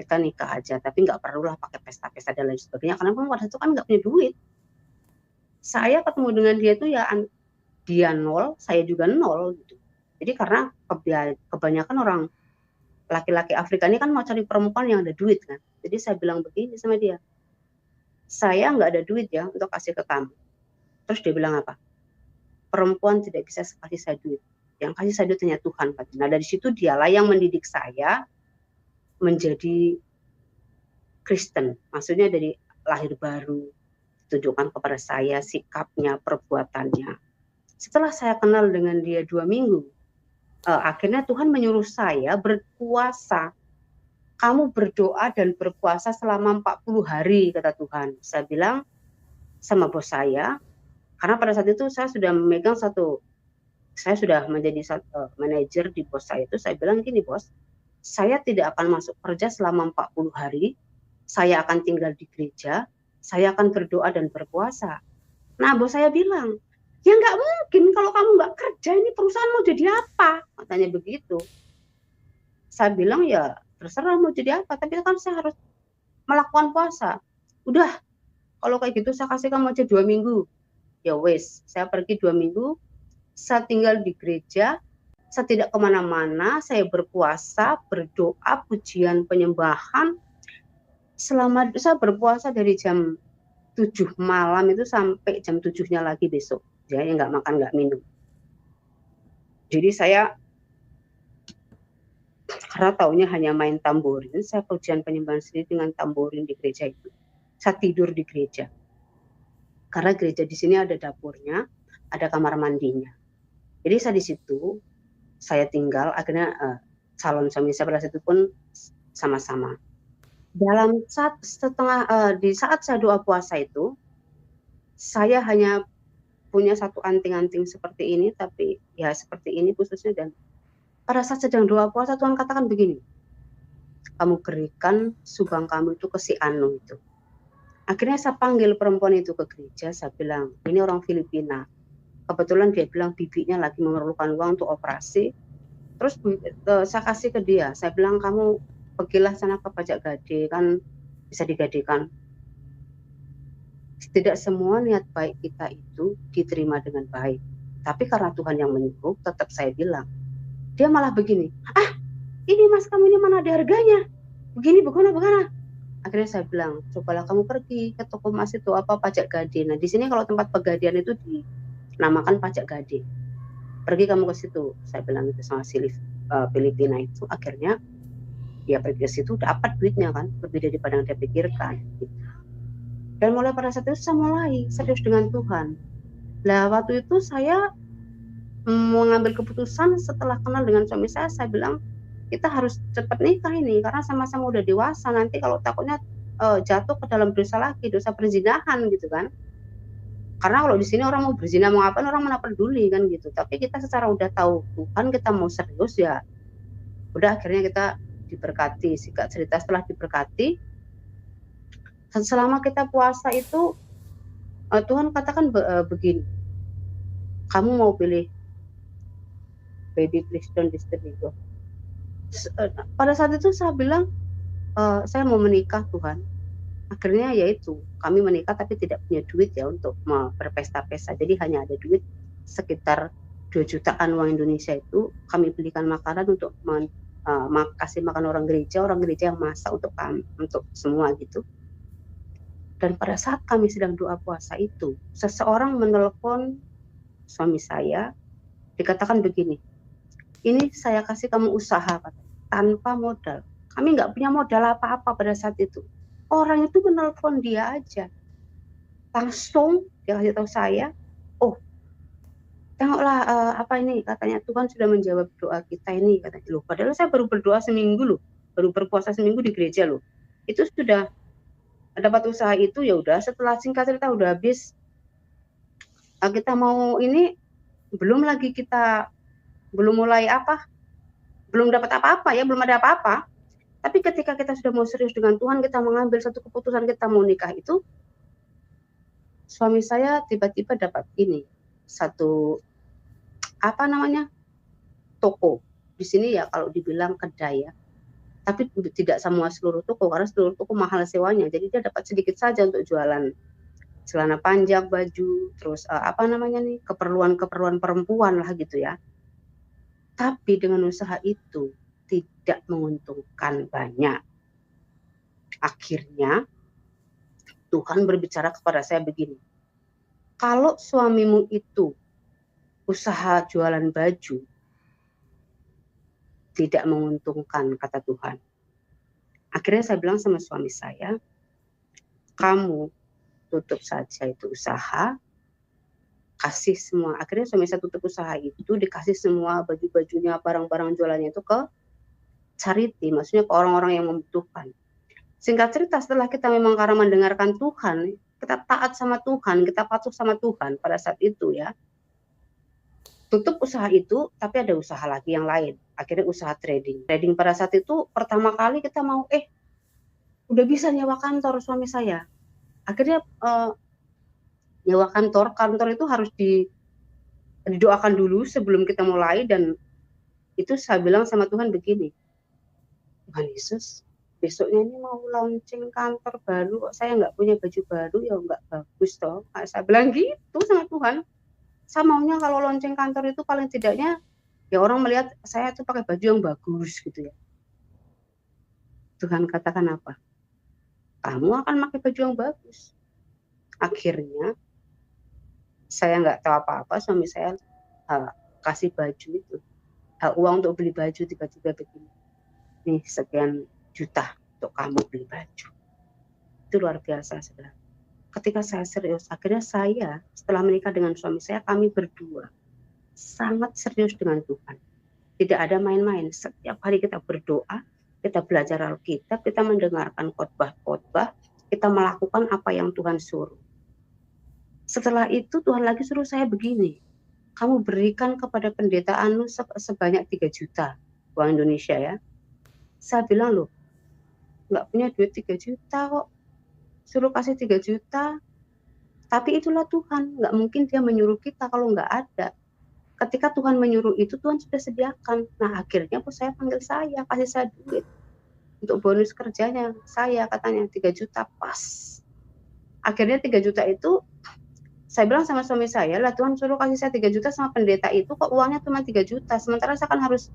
kita nikah aja, tapi nggak perlulah pakai pesta-pesta dan lain sebagainya, karena pada itu kan nggak punya duit. Saya ketemu dengan dia tuh ya dia nol, saya juga nol gitu. Jadi karena kebanyakan orang laki-laki Afrika ini kan mau cari perempuan yang ada duit kan. Jadi saya bilang begini sama dia, saya nggak ada duit ya untuk kasih ke kamu. Terus dia bilang apa? Perempuan tidak bisa kasih saya duit. Yang kasih saya duit hanya Tuhan. Nah dari situ dialah yang mendidik saya menjadi Kristen. Maksudnya dari lahir baru, tunjukkan kepada saya sikapnya, perbuatannya. Setelah saya kenal dengan dia 2 minggu, akhirnya Tuhan menyuruh saya berpuasa. Kamu berdoa dan berpuasa selama 40 hari, kata Tuhan. Saya bilang sama bos saya, karena pada saat itu saya sudah memegang saya sudah menjadi manajer di bos saya itu, saya bilang gini bos, saya tidak akan masuk kerja selama 40 hari, saya akan tinggal di gereja, saya akan berdoa dan berpuasa. Nah bos saya bilang, ya nggak mungkin kalau kamu nggak kerja, ini perusahaan mau jadi apa? Katanya begitu. Saya bilang ya terserah mau jadi apa, tapi kan saya harus melakukan puasa. Udah, kalau kayak gitu saya kasih kamu aja 2 minggu. Ya wes, saya pergi 2 minggu, saya tinggal di gereja, saya tidak kemana-mana, saya berpuasa, berdoa, pujian, penyembahan. Selama saya berpuasa dari jam 7 malam itu sampai jam 7-nya lagi besok. Jadi nggak makan, nggak minum. Jadi saya, karena taunya hanya main tamborin, saya pujian penyembahan sendiri dengan tamborin di gereja itu. Saya tidur di gereja. Karena gereja di sini ada dapurnya, ada kamar mandinya. Jadi saya di situ, saya tinggal, akhirnya calon suami saya pada saat itu pun sama-sama. Dalam di saat saya doa puasa itu, saya hanya punya satu anting-anting seperti ini, tapi ya seperti ini khususnya, dan pada saat sedang doa puasa Tuhan katakan begini, kamu berikan subang kamu itu ke si Anu itu. Akhirnya saya panggil perempuan itu ke gereja, saya bilang, ini orang Filipina. Kebetulan dia bilang bibinya lagi memerlukan uang untuk operasi. Terus saya kasih ke dia, saya bilang kamu pergilah sana ke pajak gade, kan bisa digadekan. Tidak semua niat baik kita itu diterima dengan baik. Tapi karena Tuhan yang menyuruh, tetap saya bilang. Dia malah begini, ini mas kamu ini mana ada harganya? Begini, bagaimana? Akhirnya saya bilang, cobalah kamu pergi ke toko emas itu, pajak gade. Nah di sini kalau tempat pegadian itu dinamakan pajak gade. Pergi kamu ke situ, saya bilang itu sama si Filipina itu. Akhirnya dia pergi ke situ, dapat duitnya kan, lebih daripada yang dia pikirkan. Dan mulai pada saat itu saya mulai serius dengan Tuhan. Nah waktu itu saya mengambil keputusan setelah kenal dengan suami saya bilang kita harus cepat nikah ini karena sama-sama udah dewasa, nanti kalau takutnya jatuh ke dalam dosa lagi, dosa perzinahan gitu kan. Karena kalau di sini orang mau berzina mau apa orang mana peduli kan gitu. Tapi kita secara udah tahu Tuhan, kita mau serius ya. Udah akhirnya kita diberkati. Singkat cerita setelah diberkati, selama kita puasa itu Tuhan katakan begini, kamu mau pilih baby please don't disturb me. Pada saat itu saya bilang saya mau menikah Tuhan. Akhirnya yaitu kami menikah tapi tidak punya duit ya untuk berpesta-pesta. Jadi hanya ada duit sekitar 2 jutaan uang Indonesia itu kami belikan makanan untuk kasih makan orang gereja yang masak untuk semua gitu. Dan pada saat kami sedang doa puasa itu, seseorang menelpon suami saya, dikatakan begini, ini saya kasih kamu usaha tanpa modal. Kami nggak punya modal apa-apa pada saat itu. Orang itu menelpon dia aja, langsung dia kasih tahu saya, oh tengoklah apa ini, katanya Tuhan sudah menjawab doa kita ini, katanya. Loh, padahal saya baru berdoa seminggu loh, baru berpuasa seminggu di gereja loh. Itu sudah dapat usaha itu. Ya udah, setelah singkat cerita udah habis, kita mau ini, belum mulai belum dapat apa-apa ya, belum ada apa-apa. Tapi ketika kita sudah mau serius dengan Tuhan, kita mengambil satu keputusan, kita mau nikah itu, suami saya tiba-tiba dapat ini, satu toko. Di sini ya kalau dibilang kedai ya. Tapi tidak seluruh toko, karena seluruh toko mahal sewanya. Jadi dia dapat sedikit saja untuk jualan celana panjang, baju, terus keperluan perempuan lah gitu ya. Tapi dengan usaha itu tidak menguntungkan banyak. Akhirnya Tuhan berbicara kepada saya begini, kalau suamimu itu usaha jualan baju tidak menguntungkan, kata Tuhan. Akhirnya saya bilang sama suami saya, kamu tutup saja itu usaha, kasih semua. Akhirnya suami saya tutup usaha itu, dikasih semua baju-bajunya, barang-barang jualannya itu ke charity, maksudnya ke orang-orang yang membutuhkan. Singkat cerita, setelah kita memang karena mendengarkan Tuhan, kita taat sama Tuhan, kita patuh sama Tuhan pada saat itu ya, tutup usaha itu, tapi ada usaha lagi yang lain. Akhirnya usaha trading. Trading pada saat itu pertama kali kita mau, udah bisa nyewa kantor suami saya. Akhirnya nyewa kantor itu harus didoakan dulu sebelum kita mulai. Dan itu saya bilang sama Tuhan begini, Tuhan Yesus, besoknya ini mau launching kantor baru, saya nggak punya baju baru, ya nggak bagus toh. Saya bilang gitu sama Tuhan. Saya maunya kalau launching kantor itu paling tidaknya ya orang melihat saya tuh pakai baju yang bagus gitu ya. Tuhan katakan apa? Kamu akan pakai baju yang bagus. Akhirnya saya nggak tahu apa-apa, suami saya kasih baju itu, uang untuk beli baju, tiba-tiba begini, nih sekian juta untuk kamu beli baju. Itu luar biasa, saudara. Ketika saya serius, akhirnya saya setelah menikah dengan suami saya, kami berdua sangat serius dengan Tuhan. Tidak ada main-main. Setiap hari kita berdoa, kita belajar Alkitab, kita mendengarkan khotbah-khotbah, kita melakukan apa yang Tuhan suruh. Setelah itu Tuhan lagi suruh saya begini, kamu berikan kepada pendetaanmu sebanyak 3 juta uang Indonesia ya. Saya bilang, loh, nggak punya duit 3 juta kok, suruh kasih 3 juta. Tapi itulah Tuhan, nggak mungkin dia menyuruh kita kalau nggak ada. Ketika Tuhan menyuruh itu, Tuhan sudah sediakan. Nah akhirnya saya panggil saya, kasih saya duit untuk bonus kerjanya. Saya katanya 3 juta pas. Akhirnya 3 juta itu, saya bilang sama suami saya, lah Tuhan suruh kasih saya 3 juta sama pendeta itu, kok uangnya cuma 3 juta. Sementara saya kan harus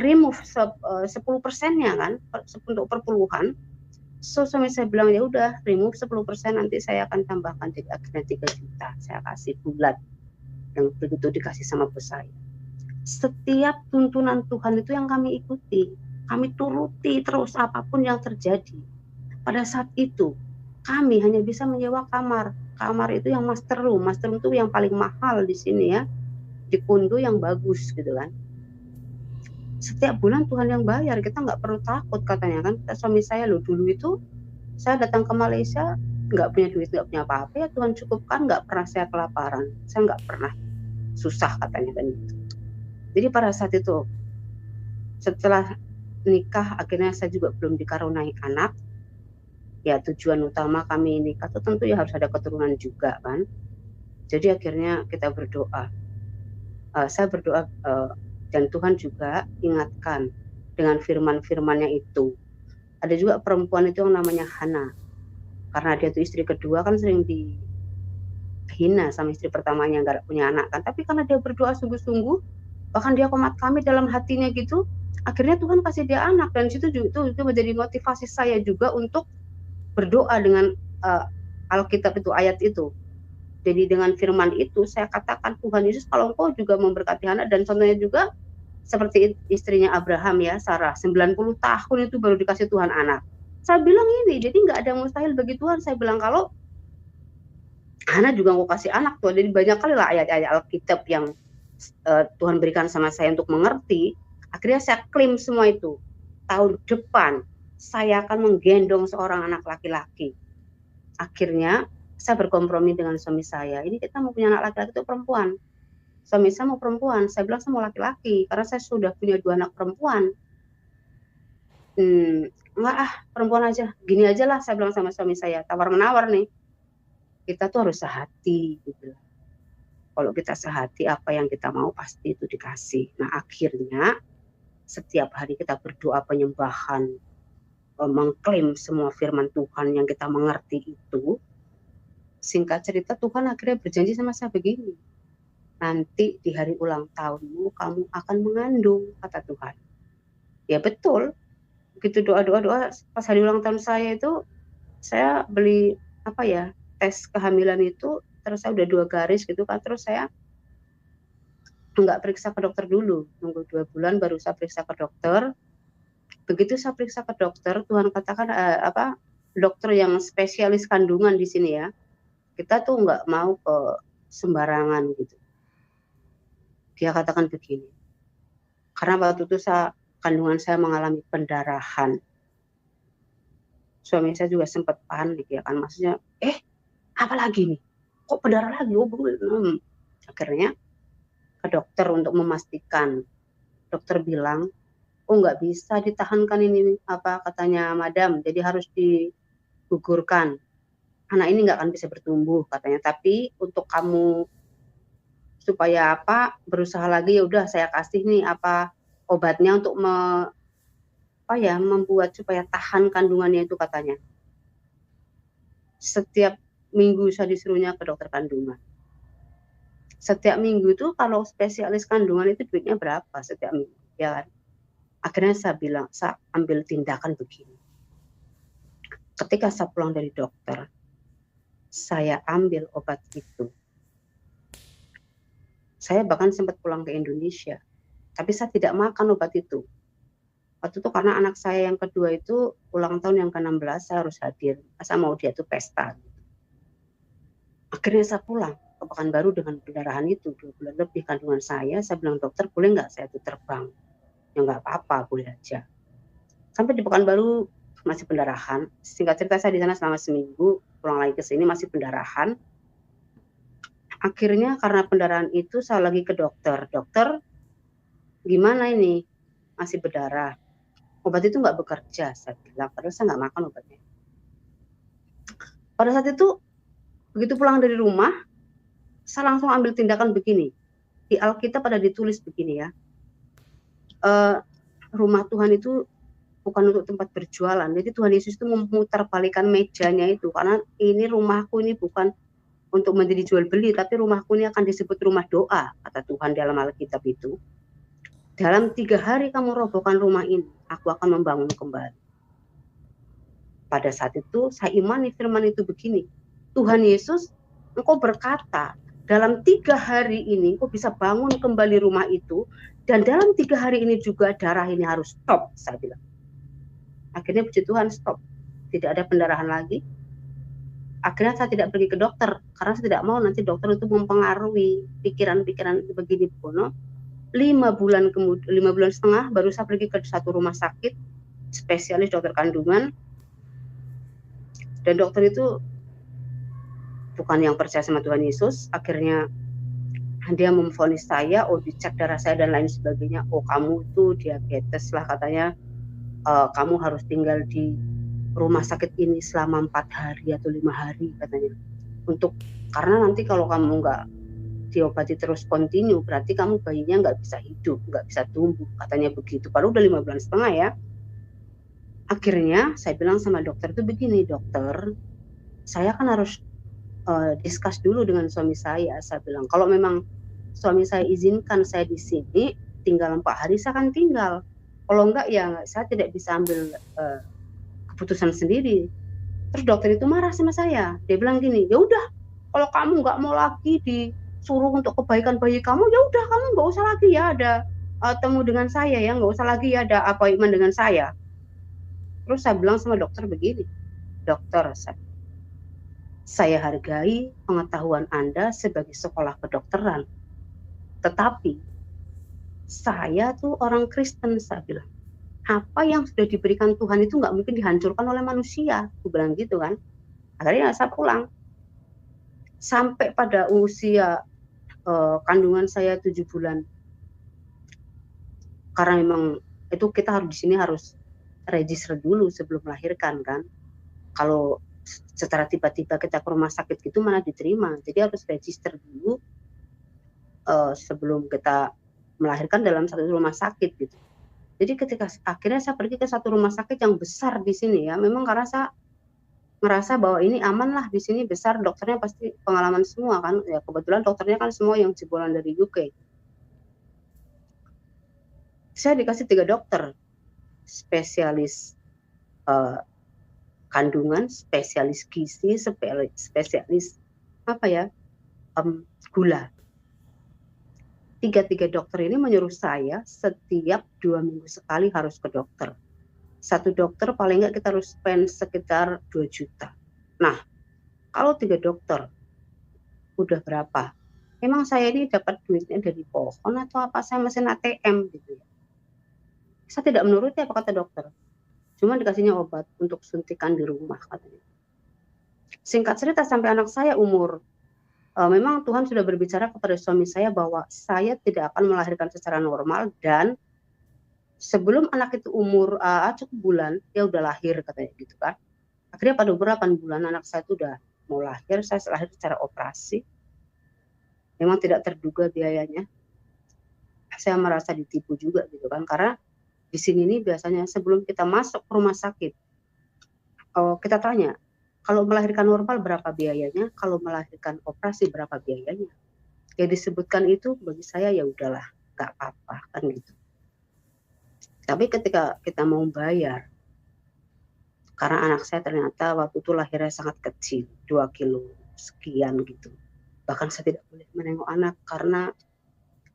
remove 10%-nya kan, untuk perpuluhan. So suami saya bilang, ya udah remove 10%, nanti saya akan tambahkan, jadi akhirnya 3 juta saya kasih bulat, yang begitu dikasih sama bos saya. Setiap tuntunan Tuhan itu yang kami ikuti, kami turuti terus apapun yang terjadi. Pada saat itu kami hanya bisa menyewa kamar itu yang master room itu yang paling mahal di sini ya, di kondo yang bagus gitu kan. Setiap bulan Tuhan yang bayar, kita nggak perlu takut katanya kan. Suami saya loh, dulu itu saya datang ke Malaysia nggak punya duit, nggak punya apa-apa, ya Tuhan cukupkan, nggak pernah saya kelaparan, saya nggak pernah susah katanya kan gitu. Jadi pada saat itu setelah nikah, akhirnya saya juga belum dikaruniai anak. Ya tujuan utama kami nikah itu tentu ya harus ada keturunan juga kan. Jadi akhirnya kita berdoa, saya berdoa, dan Tuhan juga ingatkan dengan firman-firmannya itu. Ada juga perempuan itu yang namanya Hana, karena dia itu istri kedua kan sering dihina sama istri pertamanya, nggak punya anak kan. Tapi karena dia berdoa sungguh-sungguh, bahkan dia komat kami dalam hatinya gitu, Akhirnya Tuhan kasih dia anak, dan situ juga itu menjadi motivasi saya juga untuk berdoa dengan Alkitab itu, ayat itu. Jadi dengan firman itu saya katakan, Tuhan Yesus, kalau Engkau juga memberkati anak, dan contohnya juga seperti istrinya Abraham ya, Sarah, 90 tahun itu baru dikasih Tuhan anak. Saya bilang ini, jadi nggak ada mustahil bagi Tuhan. Saya bilang kalau anak juga mau kasih anak Tuhan. Jadi banyak kali lah ayat-ayat Alkitab yang Tuhan berikan sama saya untuk mengerti. Akhirnya saya klaim semua itu. Tahun depan saya akan menggendong seorang anak laki-laki. Akhirnya saya berkompromi dengan suami saya. Ini kita mau punya anak laki-laki itu perempuan. Suami saya mau perempuan. Saya bilang saya mau laki-laki karena saya sudah punya 2 anak perempuan. Enggak perempuan aja. Gini aja lah, saya bilang sama suami saya. Tawar-menawar nih. Kita tuh harus sehati gitu. Kalau kita sehati, apa yang kita mau pasti itu dikasih. Nah akhirnya setiap hari kita berdoa penyembahan, mengklaim semua firman Tuhan yang kita mengerti itu. Singkat cerita, Tuhan akhirnya berjanji sama saya begini, nanti di hari ulang tahunmu kamu akan mengandung, kata Tuhan. Ya betul, begitu doa pas hari ulang tahun saya itu, saya beli tes kehamilan itu, terus saya udah 2 garis gitu kan, terus saya nggak periksa ke dokter dulu, nunggu 2 bulan baru saya periksa ke dokter. Begitu saya periksa ke dokter, Tuhan katakan dokter yang spesialis kandungan di sini ya, kita tuh nggak mau ke sembarangan gitu. Dia katakan begini, karena waktu itu kandungan saya mengalami pendarahan. Suami saya juga sempat panik ya kan, maksudnya apa lagi nih, kok pendarah lagi. Akhirnya ke dokter untuk memastikan. Dokter bilang, nggak bisa ditahankan ini, katanya madam, jadi harus digugurkan. Anak ini nggak akan bisa bertumbuh katanya, tapi untuk kamu supaya berusaha lagi, ya udah saya kasih nih obatnya untuk membuat supaya tahan kandungannya itu katanya. Setiap minggu saya disuruhnya ke dokter kandungan. Setiap minggu itu kalau spesialis kandungan itu duitnya berapa setiap minggu, ya kan? Akhirnya saya ambil tindakan begini. Ketika saya pulang dari dokter, saya ambil obat itu. Saya bahkan sempat pulang ke Indonesia, tapi saya tidak makan obat itu. Waktu itu karena anak saya yang kedua itu ulang tahun yang ke-16, saya harus hadir. Saya mau dia itu pesta. Akhirnya saya pulang ke Pekanbaru dengan pendarahan itu, 2 bulan lebih kandungan saya. Saya bilang, dokter boleh nggak saya itu terbang? Ya nggak apa-apa, boleh aja. Sampai di Pekanbaru masih pendarahan. Singkat cerita saya di sana selama seminggu, pulang lagi ke sini masih pendarahan. Akhirnya karena pendarahan itu saya lagi ke dokter. Dokter, gimana ini? Masih berdarah. Obat itu nggak bekerja, saya bilang. Padahal saya nggak makan obatnya. Pada saat itu, begitu pulang dari rumah, saya langsung ambil tindakan begini. Di Alkitab ada ditulis begini ya. Rumah Tuhan itu bukan untuk tempat berjualan. Jadi Tuhan Yesus itu memutarbalikkan mejanya itu. Karena ini rumahku ini bukan untuk menjadi jual beli, tapi rumahku ini akan disebut rumah doa, kata Tuhan dalam Alkitab itu. Dalam 3 hari kamu robohkan rumah ini, aku akan membangun kembali. Pada saat itu saya imani firman itu begini, Tuhan Yesus, Engkau berkata dalam 3 hari ini Engkau bisa bangun kembali rumah itu, dan dalam 3 hari ini juga darah ini harus stop, saya bilang. Akhirnya puji Tuhan stop, tidak ada pendarahan lagi. Akhirnya saya tidak pergi ke dokter, karena saya tidak mau nanti dokter itu mempengaruhi pikiran-pikiran begini Bono. 5 bulan kemudian, 5 bulan setengah baru saya pergi ke satu rumah sakit spesialis dokter kandungan, dan dokter itu bukan yang percaya sama Tuhan Yesus. Akhirnya dia memvonis saya, dicek darah saya dan lain sebagainya, kamu itu diabetes lah katanya, kamu harus tinggal di rumah sakit ini selama 4 hari atau 5 hari katanya, karena nanti kalau kamu nggak diobati terus kontinu, berarti kamu bayinya nggak bisa hidup, nggak bisa tumbuh, katanya begitu. Padahal udah 5 bulan setengah ya. Akhirnya saya bilang sama dokter itu begini, dokter, saya kan harus discuss dulu dengan suami saya. Saya bilang, kalau memang suami saya izinkan saya di sini tinggal 4 hari, saya akan tinggal. Kalau enggak ya saya tidak bisa ambil keputusan sendiri. Terus dokter itu marah sama saya. Dia bilang gini, ya udah, kalau kamu nggak mau lagi disuruh untuk kebaikan bayi kamu, ya udah kamu nggak usah lagi ya ada temu dengan saya ya, nggak usah lagi ya ada appointment dengan saya. Terus saya bilang sama dokter begini, dokter, saya hargai pengetahuan Anda sebagai sekolah kedokteran, tetapi saya tuh orang Kristen, saya bilang. Apa yang sudah diberikan Tuhan itu nggak mungkin dihancurkan oleh manusia, aku bilang gitu kan. Akhirnya saya pulang. Sampai pada usia kandungan saya 7 bulan. Karena memang itu kita harus di sini harus register dulu sebelum melahirkan kan. Kalau secara tiba-tiba kita ke rumah sakit gitu mana diterima. Jadi harus register dulu sebelum kita melahirkan dalam satu rumah sakit gitu. Jadi ketika akhirnya saya pergi ke satu rumah sakit yang besar di sini ya, memang karena saya merasa bahwa ini aman lah di sini besar, dokternya pasti pengalaman semua kan. Ya kebetulan dokternya kan semua yang jebolan dari UK. Saya dikasih 3 dokter, spesialis kandungan, spesialis gizi, spesialis apa ya, gula. 3 dokter ini menyuruh saya setiap 2 minggu sekali harus ke dokter. Satu dokter paling nggak kita harus spend sekitar 2 juta. Nah, kalau 3 dokter udah berapa? Emang saya ini dapat duitnya dari pohon atau apa? Saya mesin ATM gitu ya. Saya tidak menuruti apa kata dokter. Cuma dikasihnya obat untuk suntikan di rumah katanya. Singkat cerita sampai anak saya umur memang Tuhan sudah berbicara kepada suami saya bahwa saya tidak akan melahirkan secara normal dan sebelum anak itu umur cukup bulan dia udah lahir katanya gitu kan. Akhirnya pada umur 8 bulan anak saya itu udah mau lahir, saya lahir secara operasi. Memang tidak terduga biayanya. Saya merasa ditipu juga gitu kan, karena di sini nih biasanya sebelum kita masuk ke rumah sakit kita tanya, kalau melahirkan normal berapa biayanya, kalau melahirkan operasi berapa biayanya. Yang disebutkan itu bagi saya ya udahlah, nggak apa-apa kan gitu. Tapi ketika kita mau bayar, karena anak saya ternyata waktu itu lahirnya sangat kecil, 2 kilo sekian gitu. Bahkan saya tidak boleh menengok anak karena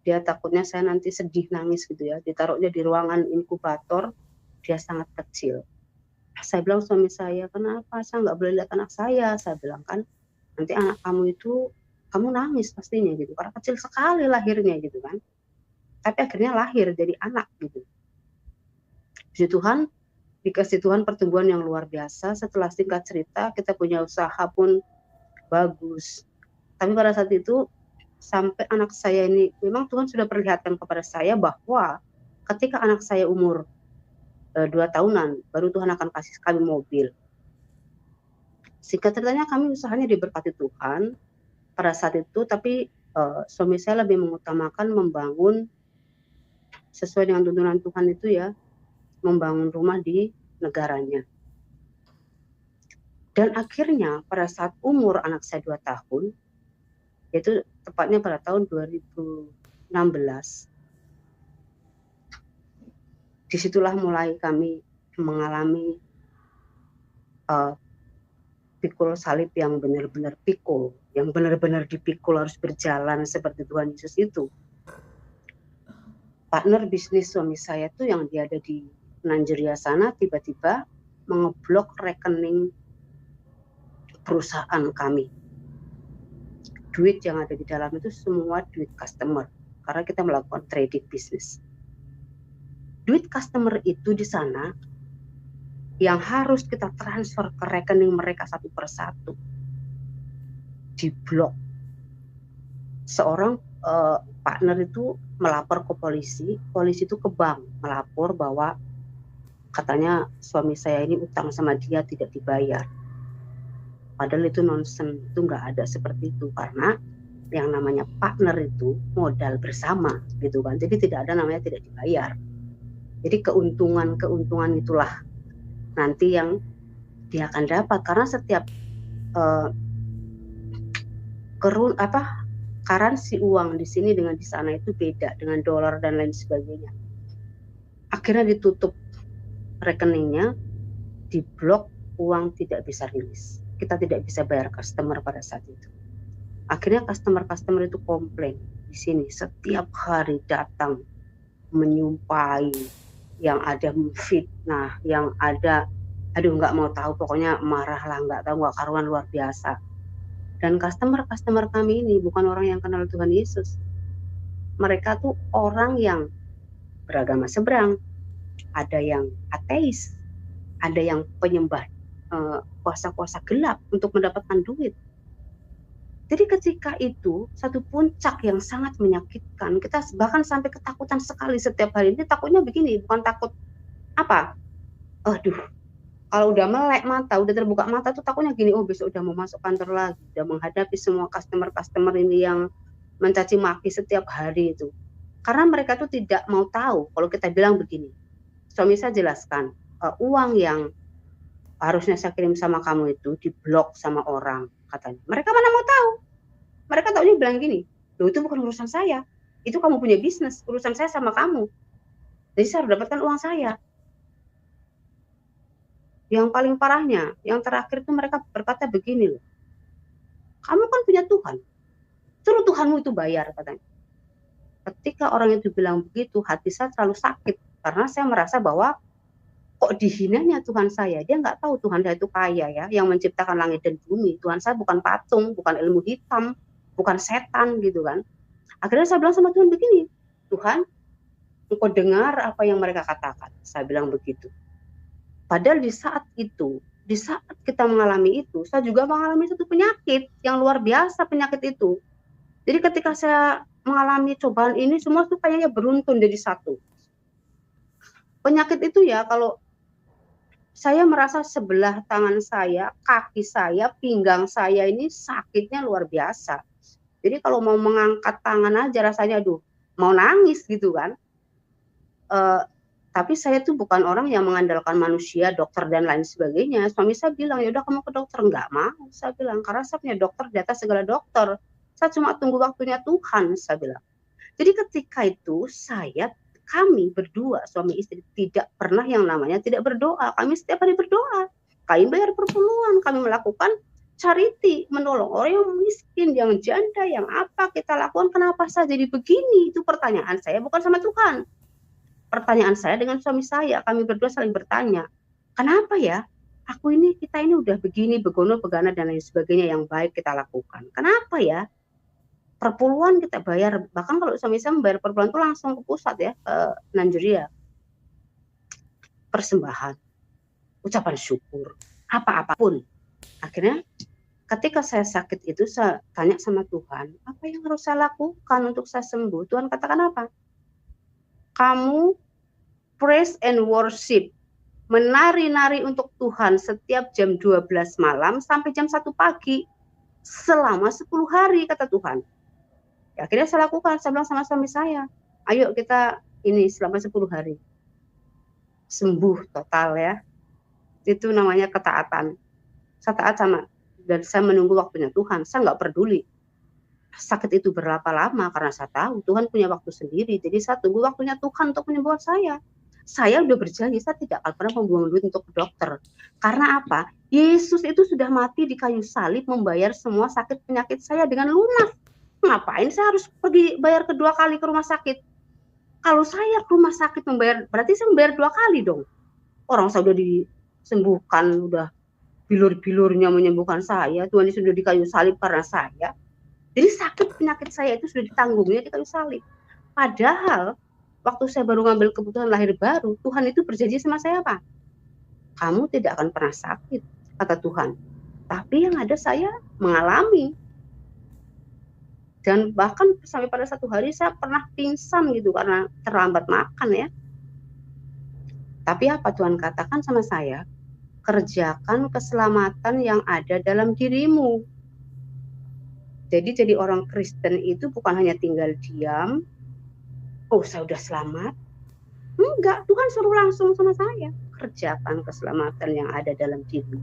dia takutnya saya nanti sedih nangis gitu ya. Ditaruhnya di ruangan inkubator, dia sangat kecil. Saya bilang suami saya, kenapa saya nggak boleh lihat anak saya? Saya bilang kan, nanti anak kamu itu kamu nangis pastinya gitu, karena kecil sekali lahirnya gitu kan. Tapi akhirnya lahir jadi anak gitu. Puji Tuhan, dikasih Tuhan pertumbuhan yang luar biasa. Setelah singkat cerita, kita punya usaha pun bagus. Tapi pada saat itu, sampai anak saya ini, memang Tuhan sudah perlihatkan kepada saya bahwa ketika anak saya umur 2 tahunan, baru Tuhan akan kasih kami mobil. Singkat ceritanya kami usahanya diberkati Tuhan pada saat itu, tapi suami saya lebih mengutamakan membangun sesuai dengan tuntunan Tuhan itu ya, membangun rumah di negaranya. Dan akhirnya pada saat umur anak saya 2 tahun, yaitu tepatnya pada tahun 2016, disitulah mulai kami mengalami pikul salib yang benar-benar pikul, yang benar-benar dipikul harus berjalan seperti Tuhan Yesus itu. Partner bisnis suami saya tuh yang dia ada di Nigeria sana tiba-tiba mengeblok rekening perusahaan kami. Duit yang ada di dalam itu semua duit customer, karena kita melakukan trading bisnis. Duit customer itu di sana yang harus kita transfer ke rekening mereka satu persatu diblok. Seorang partner itu melapor ke polisi itu ke bank melapor bahwa katanya suami saya ini utang sama dia tidak dibayar. Padahal itu nonsen, itu nggak ada seperti itu, karena yang namanya partner itu modal bersama gitu kan, jadi tidak ada namanya tidak dibayar. Jadi keuntungan itulah nanti yang dia akan dapat, karena setiap currency uang di sini dengan di sana itu beda dengan dolar dan lain sebagainya. Akhirnya ditutup rekeningnya, diblok, uang tidak bisa rilis. Kita tidak bisa bayar customer pada saat itu. Akhirnya customer itu komplain di sini setiap hari datang menyumpai, yang ada fitnah, yang ada aduh nggak mau tahu, pokoknya marah lah, nggak tahu, nggak karuan, luar biasa. Dan customer kami ini bukan orang yang kenal Tuhan Yesus. Mereka tuh orang yang beragama seberang, ada yang ateis, ada yang penyembah kuasa-kuasa gelap untuk mendapatkan duit. Jadi ketika itu satu puncak yang sangat menyakitkan, kita bahkan sampai ketakutan sekali setiap hari. Ini takutnya begini, bukan takut apa? Aduh, kalau udah melek mata, udah terbuka mata tuh takutnya gini, oh besok udah mau masuk kantor lagi, udah menghadapi semua customer ini yang mencaci maki setiap hari itu. Karena mereka tuh tidak mau tahu kalau kita bilang begini. Suami saya jelaskan, uang yang harusnya saya kirim sama kamu itu diblok sama orang, katanya. Mereka mana mau tahu? Mereka taunya bilang gini, loh itu bukan urusan saya, itu kamu punya bisnis, urusan saya sama kamu. Jadi saya harus dapatkan uang saya. Yang paling parahnya, yang terakhir itu mereka berkata begini loh, kamu kan punya Tuhan, suruh Tuhanmu itu bayar, katanya. Ketika orang itu bilang begitu, hati saya terlalu sakit, karena saya merasa bahwa kok dihinanya Tuhan saya. Dia nggak tahu Tuhan saya itu kaya ya, yang menciptakan langit dan bumi. Tuhan saya bukan patung, bukan ilmu hitam, bukan setan gitu kan. Akhirnya saya bilang sama Tuhan begini, Tuhan, engkau dengar apa yang mereka katakan. Saya bilang begitu. Padahal di saat itu, di saat kita mengalami itu, saya juga mengalami satu penyakit yang luar biasa, penyakit itu. Jadi ketika saya mengalami cobaan ini, semua tuh kayaknya beruntun jadi satu. Penyakit itu ya, kalau saya merasa sebelah tangan saya, kaki saya, pinggang saya ini sakitnya luar biasa. Jadi kalau mau mengangkat tangan aja rasanya aduh, mau nangis gitu kan. Tapi saya tuh bukan orang yang mengandalkan manusia, dokter dan lain sebagainya. Suami saya bilang, ya udah kamu ke dokter. Enggak mau, saya bilang, karena saya punya dokter di atas segala dokter. Saya cuma tunggu waktunya Tuhan, saya bilang. Jadi ketika itu kami berdua suami istri tidak pernah yang namanya tidak berdoa. Kami setiap hari berdoa. Kami bayar perpuluhan, kami melakukan charity, menolong orang yang miskin, yang janda, yang apa kita lakukan. Kenapa saya jadi begini? Itu pertanyaan saya, bukan sama Tuhan. Pertanyaan saya dengan suami saya, kami berdua saling bertanya, kenapa ya kita ini udah begini, begono, begana dan lain sebagainya yang baik kita lakukan. Kenapa ya? Perpuluhan kita bayar, bahkan kalau suami saya membayar perpuluhan itu langsung ke pusat ya, ke Nigeria. Persembahan, ucapan syukur, apapun. Akhirnya ketika saya sakit itu, saya tanya sama Tuhan, apa yang harus saya lakukan untuk saya sembuh? Tuhan katakan apa? Kamu praise and worship, menari-nari untuk Tuhan setiap jam 12 malam sampai jam 1 pagi selama 10 hari, kata Tuhan. Ya, akhirnya saya lakukan, saya bilang sama suami saya, ayo kita ini selama 10 hari sembuh total ya. Itu namanya ketaatan. Saya taat sama, dan saya menunggu waktunya Tuhan. Saya nggak peduli sakit itu berapa lama, karena saya tahu Tuhan punya waktu sendiri. Jadi saya tunggu waktunya Tuhan untuk menyembuhkan saya. Saya udah berjanji saya tidak akan pernah membuang duit untuk ke dokter. Karena apa? Yesus itu sudah mati di kayu salib membayar semua sakit penyakit saya dengan lunas. Ngapain saya harus pergi bayar kedua kali ke rumah sakit? Kalau saya ke rumah sakit membayar, berarti saya membayar 2 kali dong. Orang saya udah disembuhkan, udah bilur-bilurnya menyembuhkan saya. Tuhan Yesus sudah di kayu salib karena saya. Jadi sakit penyakit saya itu sudah ditanggungnya di kayu salib. Padahal waktu saya baru ngambil keputusan lahir baru, Tuhan itu berjanji sama saya apa? Kamu tidak akan pernah sakit, kata Tuhan. Tapi yang ada saya mengalami. Dan bahkan sampai pada satu hari saya pernah pingsan gitu karena terlambat makan ya. Tapi apa Tuhan katakan sama saya? Kerjakan keselamatan yang ada dalam dirimu. Jadi orang Kristen itu bukan hanya tinggal diam, oh saya udah selamat. Enggak, Tuhan suruh langsung sama saya, kerjakan keselamatan yang ada dalam dirimu.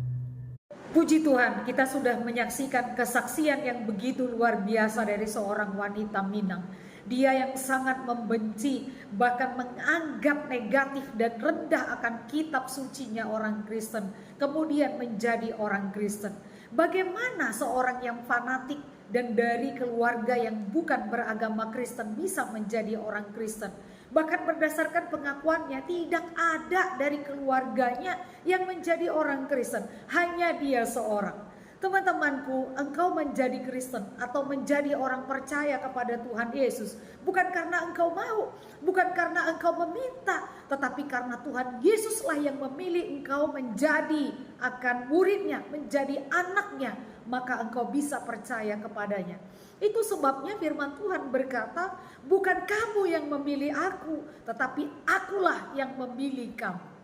Puji Tuhan, kita sudah menyaksikan kesaksian yang begitu luar biasa dari seorang wanita Minang. Dia yang sangat membenci, bahkan menganggap negatif dan rendah akan kitab sucinya orang Kristen, kemudian menjadi orang Kristen. Bagaimana seorang yang fanatik dan dari keluarga yang bukan beragama Kristen bisa menjadi orang Kristen? Bahkan berdasarkan pengakuannya, tidak ada dari keluarganya yang menjadi orang Kristen, hanya dia seorang. Teman-temanku, engkau menjadi Kristen atau menjadi orang percaya kepada Tuhan Yesus bukan karena engkau mau, bukan karena engkau meminta, tetapi karena Tuhan Yesuslah yang memilih engkau menjadi akan muridnya, menjadi anaknya, maka engkau bisa percaya kepadanya. Itu sebabnya firman Tuhan berkata, bukan kamu yang memilih aku, tetapi akulah yang memilih kamu.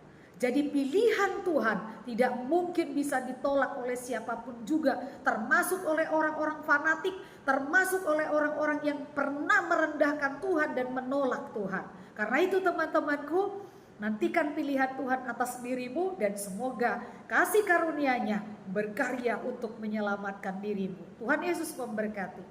Jadi pilihan Tuhan tidak mungkin bisa ditolak oleh siapapun juga, termasuk oleh orang-orang fanatik, termasuk oleh orang-orang yang pernah merendahkan Tuhan dan menolak Tuhan. Karena itu teman-temanku, nantikan pilihan Tuhan atas dirimu dan semoga kasih karunia-Nya berkarya untuk menyelamatkan dirimu. Tuhan Yesus memberkati.